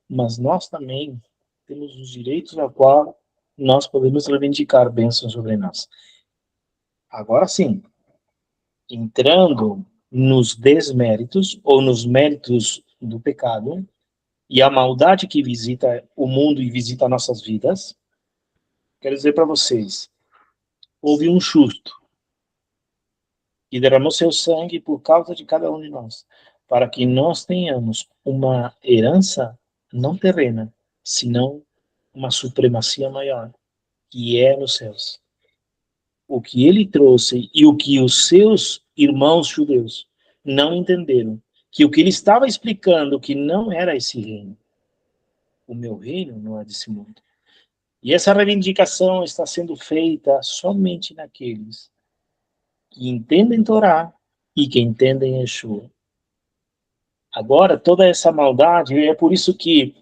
mas nós também temos os direitos a qual nós podemos reivindicar bênçãos sobre nós. Agora sim, entrando nos desméritos ou nos méritos do pecado e a maldade que visita o mundo e visita nossas vidas, quero dizer para vocês, houve um justo que derramou seu sangue por causa de cada um de nós, para que nós tenhamos uma herança não terrena, senão uma supremacia maior. que é nos céus. O que ele trouxe e o que os seus irmãos judeus não entenderam, que o que ele estava explicando que não era esse reino. O meu reino não é desse mundo. E essa reivindicação está sendo feita somente naqueles que entendem Torá e que entendem Yeshua. Agora, toda essa maldade, é por isso que,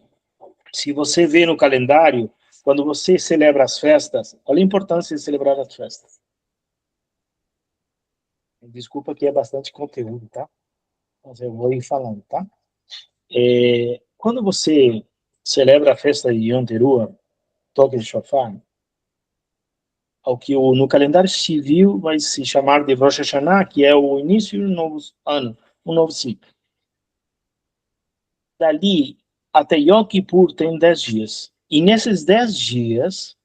se você vê no calendário, quando você celebra as festas, olha a importância de celebrar as festas. Desculpa que é bastante conteúdo, tá? Mas eu vou ir falando, tá? Quando você celebra a festa de Yom Teruah, toque de shofar, ao que no calendário civil vai se chamar de Rosh Hashanah, que é o início de um novo ano, um novo ciclo. Dali até Yom Kippur tem 10 dias. E nesses 10 dias,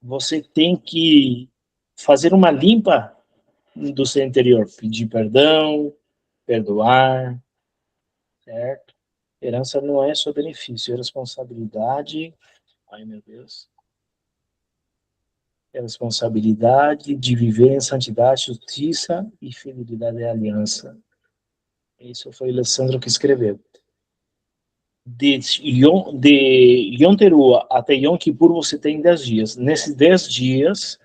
você tem que fazer uma limpa do seu interior, pedir perdão, perdoar, certo? Herança não é só benefício, é responsabilidade. Ai, meu Deus. É responsabilidade de viver em santidade, justiça e fidelidade à aliança. Isso foi Alessandro que escreveu. De Yom Teruah até Yom Kippur você tem 10 dias. Nesses 10 dias,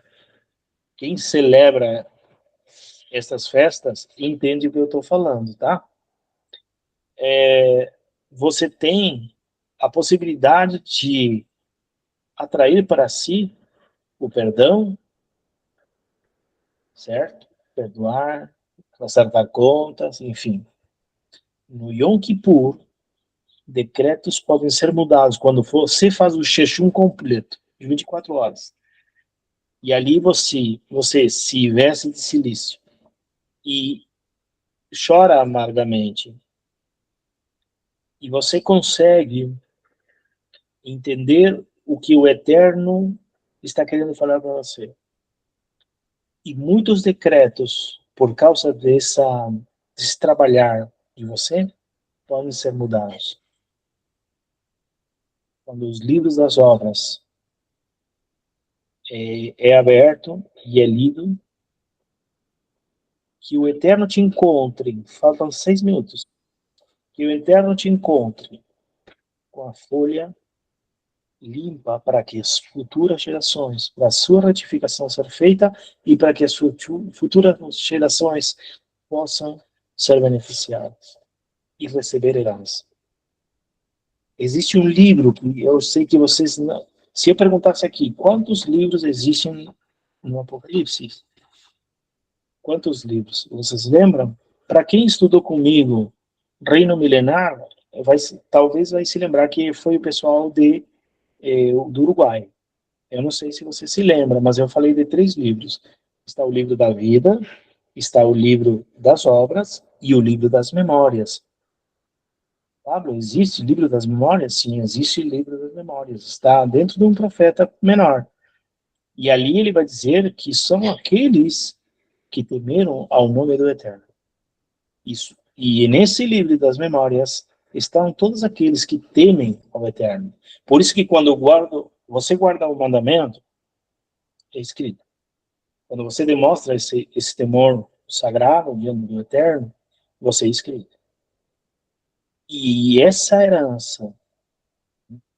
quem celebra essas festas entende o que eu estou falando, tá? Você tem a possibilidade de atrair para si o perdão, certo? Perdoar, acertar contas, enfim. No Yom Kippur, decretos podem ser mudados quando você faz o jejum completo, de 24 horas. E ali você se veste de silício e chora amargamente. E você consegue entender o que o Eterno está querendo falar para você. E muitos decretos, por causa desse trabalhar de você, podem ser mudados. Quando os livros das obras é aberto e é lido, que o Eterno te encontre, faltam 6 minutos, que o Eterno te encontre com a folha limpa para que as futuras gerações, para a sua retificação ser feita e para que as futuras gerações possam ser beneficiadas e receber herança. Existe um livro que eu sei que vocês não... Se eu perguntasse aqui, quantos livros existem no Apocalipse? Quantos livros? Vocês lembram? Para quem estudou comigo Reino Milenar, talvez vai se lembrar que foi o pessoal do Uruguai. Eu não sei se você se lembra, mas eu falei de 3 livros. Está o livro da vida, está o livro das obras e o livro das memórias. Pablo, existe o livro das memórias? Sim, existe o livro das memórias. Está dentro de um profeta menor. E ali ele vai dizer que são aqueles que temeram ao nome do Eterno. Isso. E nesse livro das memórias estão todos aqueles que temem ao Eterno. Por isso que quando você guarda o mandamento, é escrito. Quando você demonstra esse temor sagrado diante do Eterno, você é escrito. E essa herança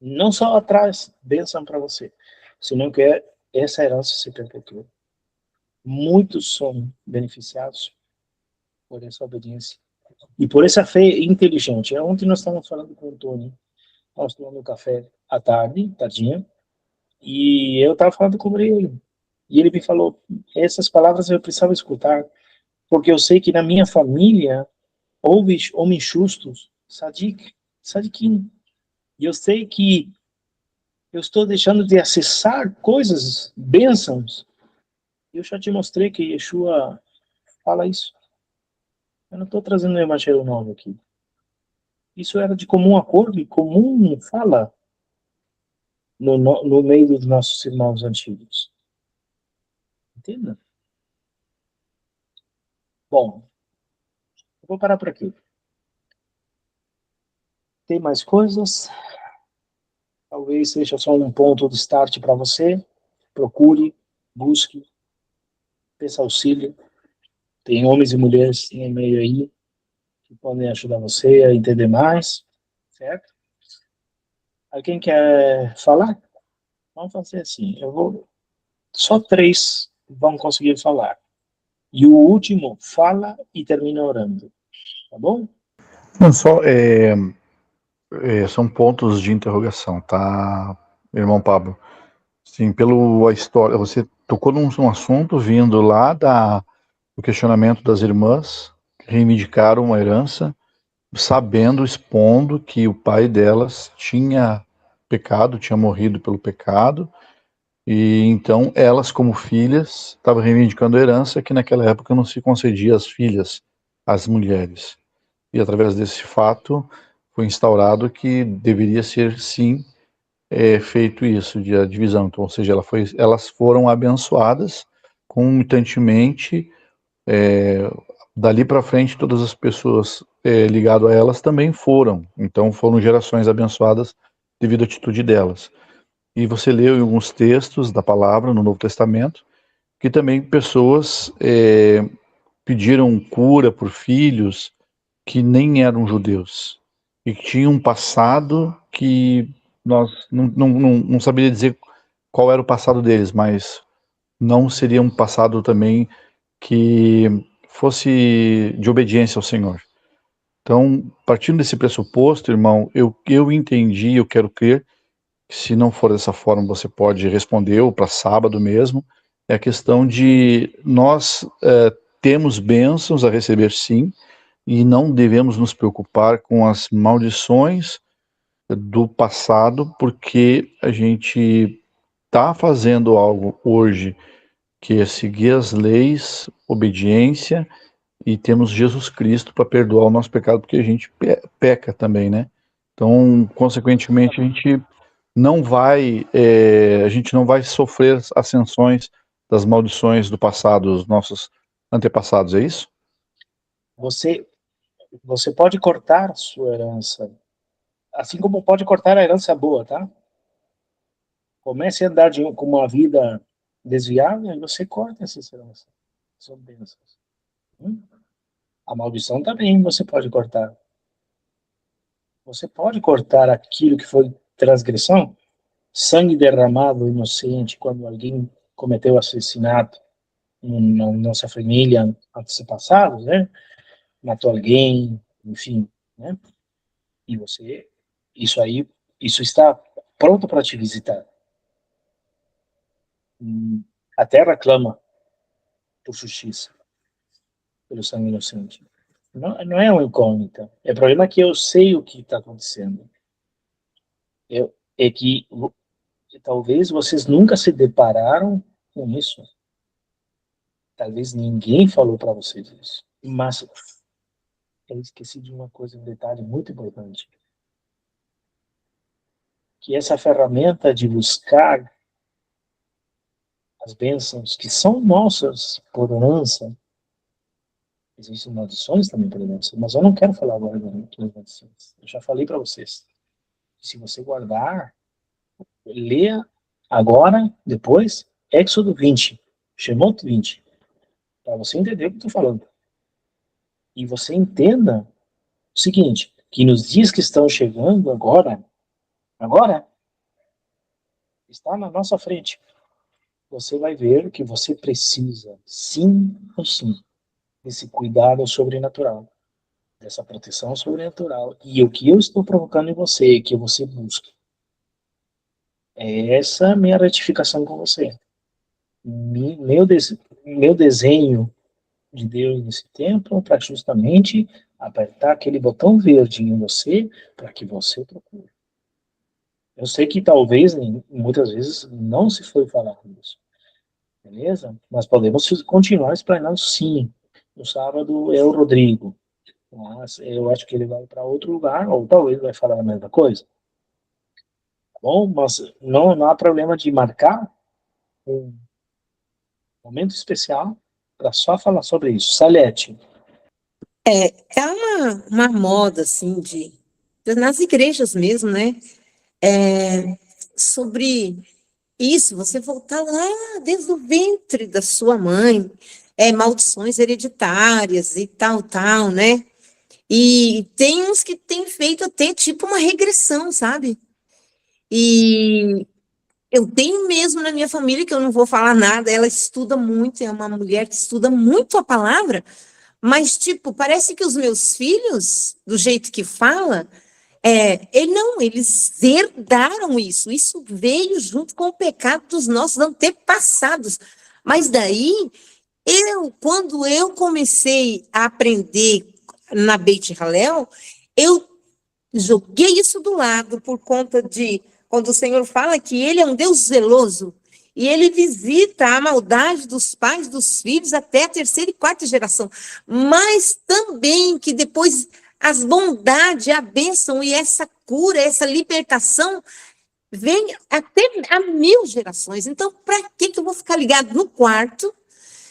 não só traz bênção para você, senão que essa herança se perpetua. Muitos são beneficiados por essa obediência e por essa fé inteligente. Ontem nós estávamos falando com o Tony, nós tomamos café à tarde, tardinha, e eu estava falando com ele. E ele me falou, essas palavras eu precisava escutar, porque eu sei que na minha família houve homens justos, sadiquim. E eu sei que eu estou deixando de acessar coisas, bênçãos. Eu já te mostrei que Yeshua fala isso. Eu não estou trazendo um evangelho novo aqui. Isso era de comum acordo e comum fala no meio dos nossos irmãos antigos. Entenda? Bom, eu vou parar por aqui. Tem mais coisas? talvez seja só um ponto de start para você. Procure, busque, peça auxílio. Tem homens e mulheres no meio aí que podem ajudar você a entender mais, certo? Alguém quer falar? Vamos fazer assim, só 3 vão conseguir falar. E o último fala e termina orando, tá bom? Não, só são pontos de interrogação, tá, irmão Pablo? Sim, pela história, você tocou num assunto vindo lá do questionamento das irmãs que reivindicaram uma herança, sabendo, expondo que o pai delas tinha pecado, tinha morrido pelo pecado, e então elas, como filhas, estavam reivindicando a herança que naquela época não se concedia às filhas, às mulheres. E através desse fato foi instaurado que deveria ser, sim, feito isso, de a divisão. Então, ou seja, elas foram abençoadas concomitantemente, dali para frente todas as pessoas ligadas a elas também foram. Então foram gerações abençoadas devido à atitude delas. E você leu em alguns textos da palavra no Novo Testamento que também pessoas pediram cura por filhos que nem eram judeus e que tinham um passado que nós não saberia dizer qual era o passado deles, mas não seria um passado também que fosse de obediência ao Senhor. Então, partindo desse pressuposto, irmão, eu entendi, eu quero crer, que se não for dessa forma, você pode responder, ou para sábado mesmo, é a questão de nós temos bênçãos a receber sim, e não devemos nos preocupar com as maldições do passado, porque a gente está fazendo algo hoje que é seguir as leis, obediência, e temos Jesus Cristo para perdoar o nosso pecado, porque a gente peca também, né? Então, consequentemente, a gente não vai sofrer as sanções das maldições do passado, dos nossos antepassados, é isso? Você pode cortar sua herança, assim como pode cortar a herança boa, tá? Comece a andar com uma vida desviada e você corta essa herança. São bênçãos. A maldição também você pode cortar. Você pode cortar aquilo que foi transgressão, sangue derramado inocente quando alguém cometeu assassinato na nossa família antepassados, né? Matou alguém, enfim, né? E isso está pronto para te visitar. A terra clama por justiça, pelo sangue inocente. Não é uma incógnita. O problema é que eu sei o que está acontecendo. É que talvez vocês nunca se depararam com isso. Talvez ninguém falou para vocês isso. Mas eu esqueci de uma coisa, um detalhe muito importante. Que essa ferramenta de buscar as bênçãos que são nossas por herança, existem maldições também por herança, mas eu não quero falar agora das maldições. Eu já falei para vocês. Se você guardar, leia agora, depois, Éxodo 20, Shemot 20, para você entender o que eu estou falando. E você entenda o seguinte, que nos dias que estão chegando agora, está na nossa frente. Você vai ver que você precisa, sim ou sim, desse cuidado sobrenatural, dessa proteção sobrenatural. E o que eu estou provocando em você, que você busque, é essa minha retificação com você. Meu desenho de Deus nesse tempo para justamente apertar aquele botão verde em você para que você procure. Eu sei que talvez, muitas vezes, não se foi falar isso, beleza? Mas podemos continuar explanando sim. No sábado é o Rodrigo, mas eu acho que ele vai para outro lugar, ou talvez vai falar a mesma coisa. Tá bom? Mas não há problema de marcar um momento especial para só falar sobre isso. Salete. É uma moda, assim, nas igrejas mesmo, né? sobre isso, você voltar lá desde o ventre da sua mãe, maldições hereditárias e tal, né? E tem uns que têm feito até tipo uma regressão, sabe? E eu tenho mesmo na minha família, que eu não vou falar nada, ela estuda muito, é uma mulher que estuda muito a palavra, mas, tipo, parece que os meus filhos, do jeito que fala, eles herdaram isso. Isso veio junto com o pecado dos nossos antepassados. Mas daí, quando eu comecei a aprender na Beit Hallel, eu joguei isso do lado por conta de quando o Senhor fala que ele é um Deus zeloso e ele visita a maldade dos pais, dos filhos, até a terceira e quarta geração, mas também que depois as bondades, a bênção e essa cura, essa libertação vem até a 1000 gerações. Então, para que eu vou ficar ligado no quarto?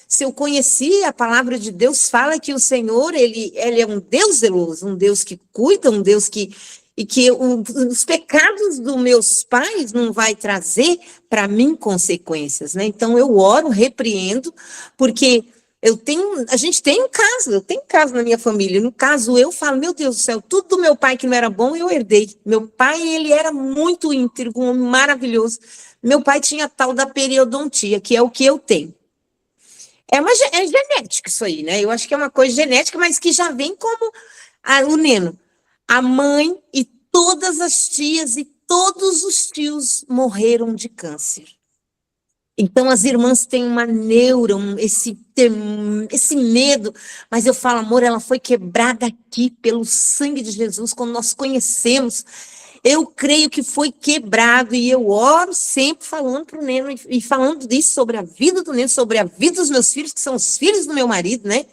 Se eu conheci a palavra de Deus, fala que o Senhor, ele é um Deus zeloso, um Deus que cuida, um Deus que os pecados dos meus pais não vai trazer para mim consequências, né? Então eu oro, repreendo, porque a gente tem um caso, eu tenho caso na minha família. No caso, eu falo, meu Deus do céu, tudo do meu pai que não era bom, eu herdei. Meu pai, ele era muito íntegro, um homem maravilhoso. Meu pai tinha a tal da periodontia, que é o que eu tenho. É genética isso aí, né? Eu acho que é uma coisa genética, mas que já vem como o Neno. A mãe e todas as tias e todos os tios morreram de câncer. Então, as irmãs têm uma neura, esse medo, mas eu falo, amor, ela foi quebrada aqui pelo sangue de Jesus, quando nós conhecemos. Eu creio que foi quebrado e eu oro sempre falando para o Neno e falando disso sobre a vida do Neno, sobre a vida dos meus filhos, que são os filhos do meu marido, né?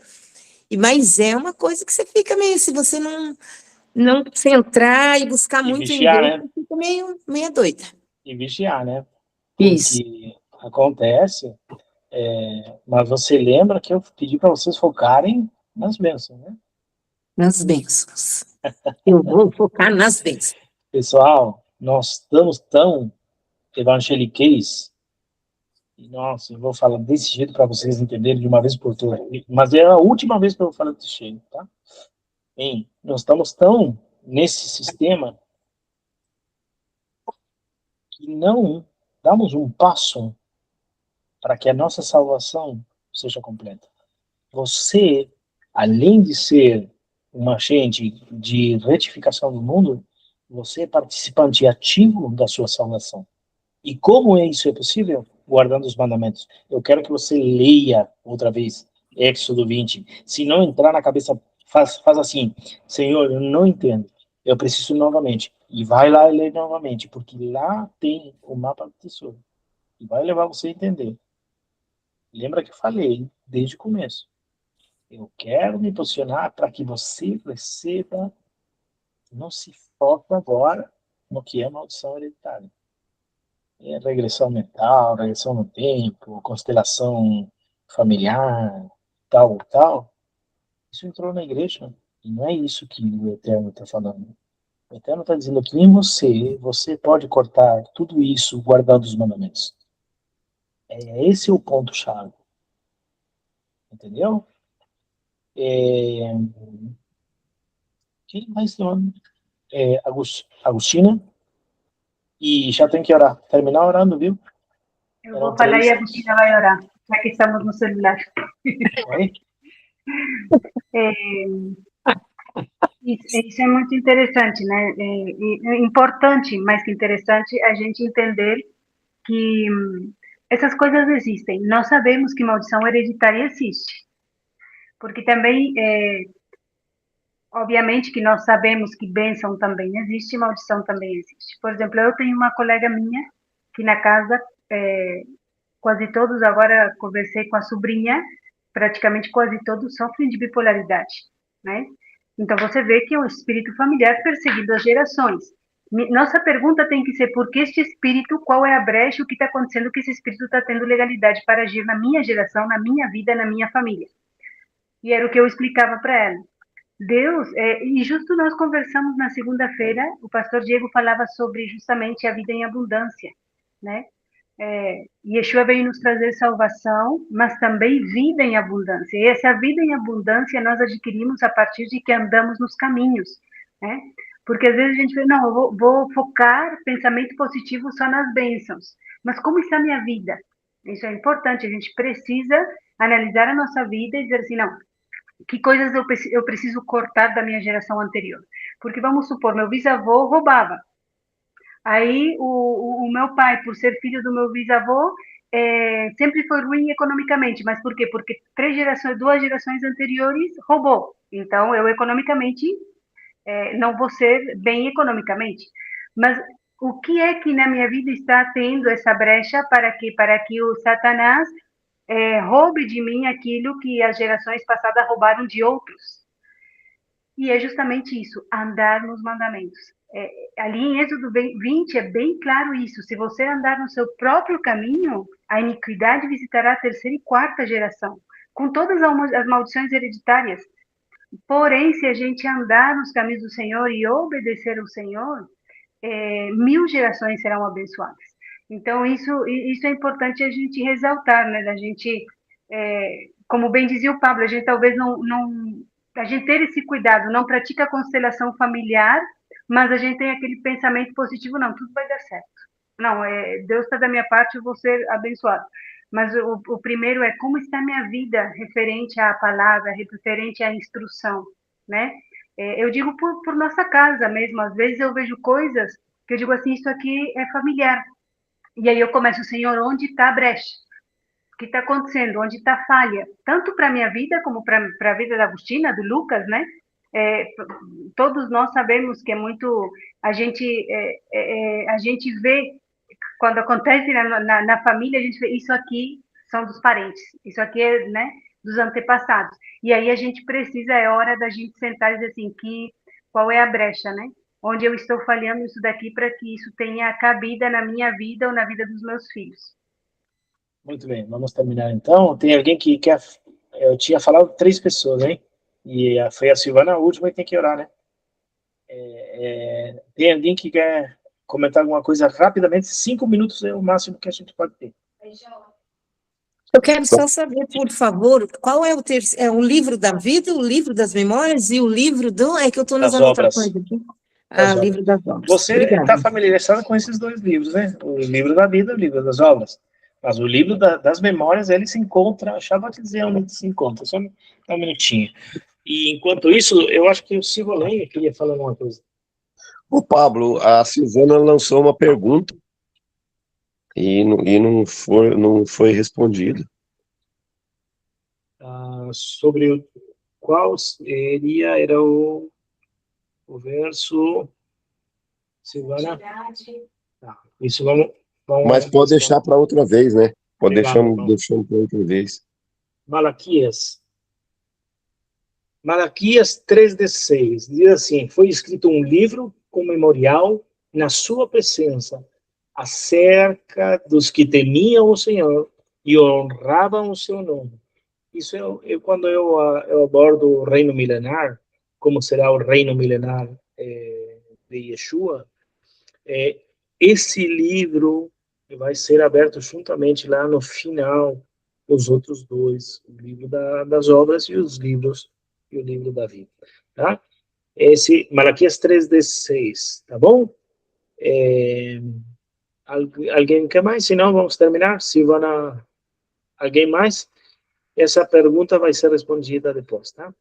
Mas é uma coisa que você fica meio, se você não se entrar e buscar muito vigiar, em Deus, né? você fica meio doida. E vigiar, né? Isso. Porque acontece, mas você lembra que eu pedi para vocês focarem nas bênçãos, né? Nas bênçãos. Eu vou focar nas bênçãos. Pessoal, nós estamos tão evangeliqueis, e nossa, eu vou falar desse jeito para vocês entenderem de uma vez por todas, mas é a última vez que eu vou falar desse jeito, tá? Nós estamos tão nesse sistema que não damos um passo para que a nossa salvação seja completa. Você, além de ser um agente de retificação do mundo, você é participante ativo da sua salvação. E como isso é possível? Guardando os mandamentos. Eu quero que você leia outra vez Êxodo 20. Se não entrar na cabeça, faz assim, Senhor, eu não entendo. Eu preciso novamente. E vai lá e lê novamente, porque lá tem o mapa do tesouro. E vai levar você a entender. Lembra que eu falei desde o começo. Eu quero me posicionar para que você receba, não se foque agora no que é maldição hereditária. Regressão mental, regressão no tempo, constelação familiar, tal. Isso entrou na igreja. E não é isso que o Eterno está falando. O Eterno está dizendo que em você pode cortar tudo isso guardando os mandamentos. Esse é o ponto-chave. Entendeu? Quem mais tem nome? Agostina. E já tem que orar. Terminar orando, viu? Eu vou falar e a Agostina vai orar, já que estamos no celular. Isso é muito interessante, né? É importante, mais que interessante, a gente entender que essas coisas existem. Nós sabemos que maldição hereditária existe, porque também, obviamente que nós sabemos que bênção também existe, maldição também existe. Por exemplo, eu tenho uma colega minha que na casa, quase todos, agora conversei com a sobrinha, praticamente quase todos sofrem de bipolaridade, né? Então você vê que é um espírito familiar perseguindo as gerações. Nossa pergunta tem que ser por que este espírito, qual é a brecha, o que está acontecendo, que esse espírito está tendo legalidade para agir na minha geração, na minha vida, na minha família. E era o que eu explicava para ela. Deus, e justo nós conversamos na segunda-feira, o pastor Diego falava sobre justamente a vida em abundância, né? Yeshua veio nos trazer salvação, mas também vida em abundância. E essa vida em abundância nós adquirimos a partir de que andamos nos caminhos, né? Porque às vezes a gente fala, não, eu vou focar pensamento positivo só nas bênçãos. Mas como está a minha vida? Isso é importante, a gente precisa analisar a nossa vida e dizer assim, não, que coisas eu preciso cortar da minha geração anterior? Porque vamos supor, meu bisavô roubava. Aí o meu pai, por ser filho do meu bisavô, sempre foi ruim economicamente. Mas por quê? Porque 2 gerações anteriores roubou. Então, eu economicamente não vou ser bem economicamente. Mas o que é que na minha vida está tendo essa brecha para que o Satanás roube de mim aquilo que as gerações passadas roubaram de outros? E é justamente isso, andar nos mandamentos. Ali em Êxodo 20 é bem claro isso. Se você andar no seu próprio caminho, a iniquidade visitará a 3ª e 4ª geração, com todas as maldições hereditárias. Porém, se a gente andar nos caminhos do Senhor e obedecer ao Senhor, 1000 gerações serão abençoadas. Então, isso é importante a gente ressaltar, né? A gente, como bem dizia o Pablo, a gente talvez a gente ter esse cuidado, não pratica a constelação familiar, mas a gente tem aquele pensamento positivo, não, tudo vai dar certo. Não, Deus está da minha parte, eu vou ser abençoado. Mas o primeiro é como está a minha vida referente à palavra, referente à instrução, né? Eu digo por nossa casa mesmo, às vezes eu vejo coisas que eu digo assim, isso aqui é familiar. E aí eu começo, Senhor, onde está a brecha? O que está acontecendo? Onde está a falha? Tanto para a minha vida, como para a vida da Agostina, do Lucas, né? Todos nós sabemos que é muito... A gente vê, quando acontece na família, a gente vê, isso aqui são dos parentes, isso aqui é, né, dos antepassados. E aí a gente precisa, é hora da gente sentar e dizer assim, qual é a brecha, né? Onde eu estou falhando isso daqui para que isso tenha cabida na minha vida ou na vida dos meus filhos. Muito bem, vamos terminar então. Tem alguém que quer... Eu tinha falado 3 pessoas, hein? E foi a Silvana a última e tem que orar, né? Tem alguém que quer comentar alguma coisa rapidamente? 5 minutos é o máximo que a gente pode ter. Eu quero só saber, por favor, qual é o terceiro? É o livro da vida, o livro das memórias e o livro do... É que eu estou nas Das obras. anotações aqui. O livro das obras. Você Obrigada. está familiarizado com esses 2 livros, né? O livro da vida e o livro das obras. Mas o livro das memórias, ele se encontra... Já vou te dizer onde se encontra, só um minutinho. E enquanto isso, eu acho que o Silvio queria falar alguma coisa. Ô Pablo, a Silvana lançou uma pergunta e não foi respondida. Sobre qual era o verso... Silvana? Tá, isso vamos Mas pode deixar para outra vez, né? Pode deixar para outra vez. Malaquias 3:6 diz assim: foi escrito um livro com memorial na sua presença acerca dos que temiam o Senhor e honravam o seu nome. Isso quando eu abordo o reino milenar, como será o reino milenar de Yeshua, esse livro vai ser aberto juntamente lá no final dos outros 2, o livro das obras e o livro da vida, tá? Esse Malaquias 3:6, tá bom? Alguém quer mais? Se não, vamos terminar. Silvana, alguém mais? Essa pergunta vai ser respondida depois, tá?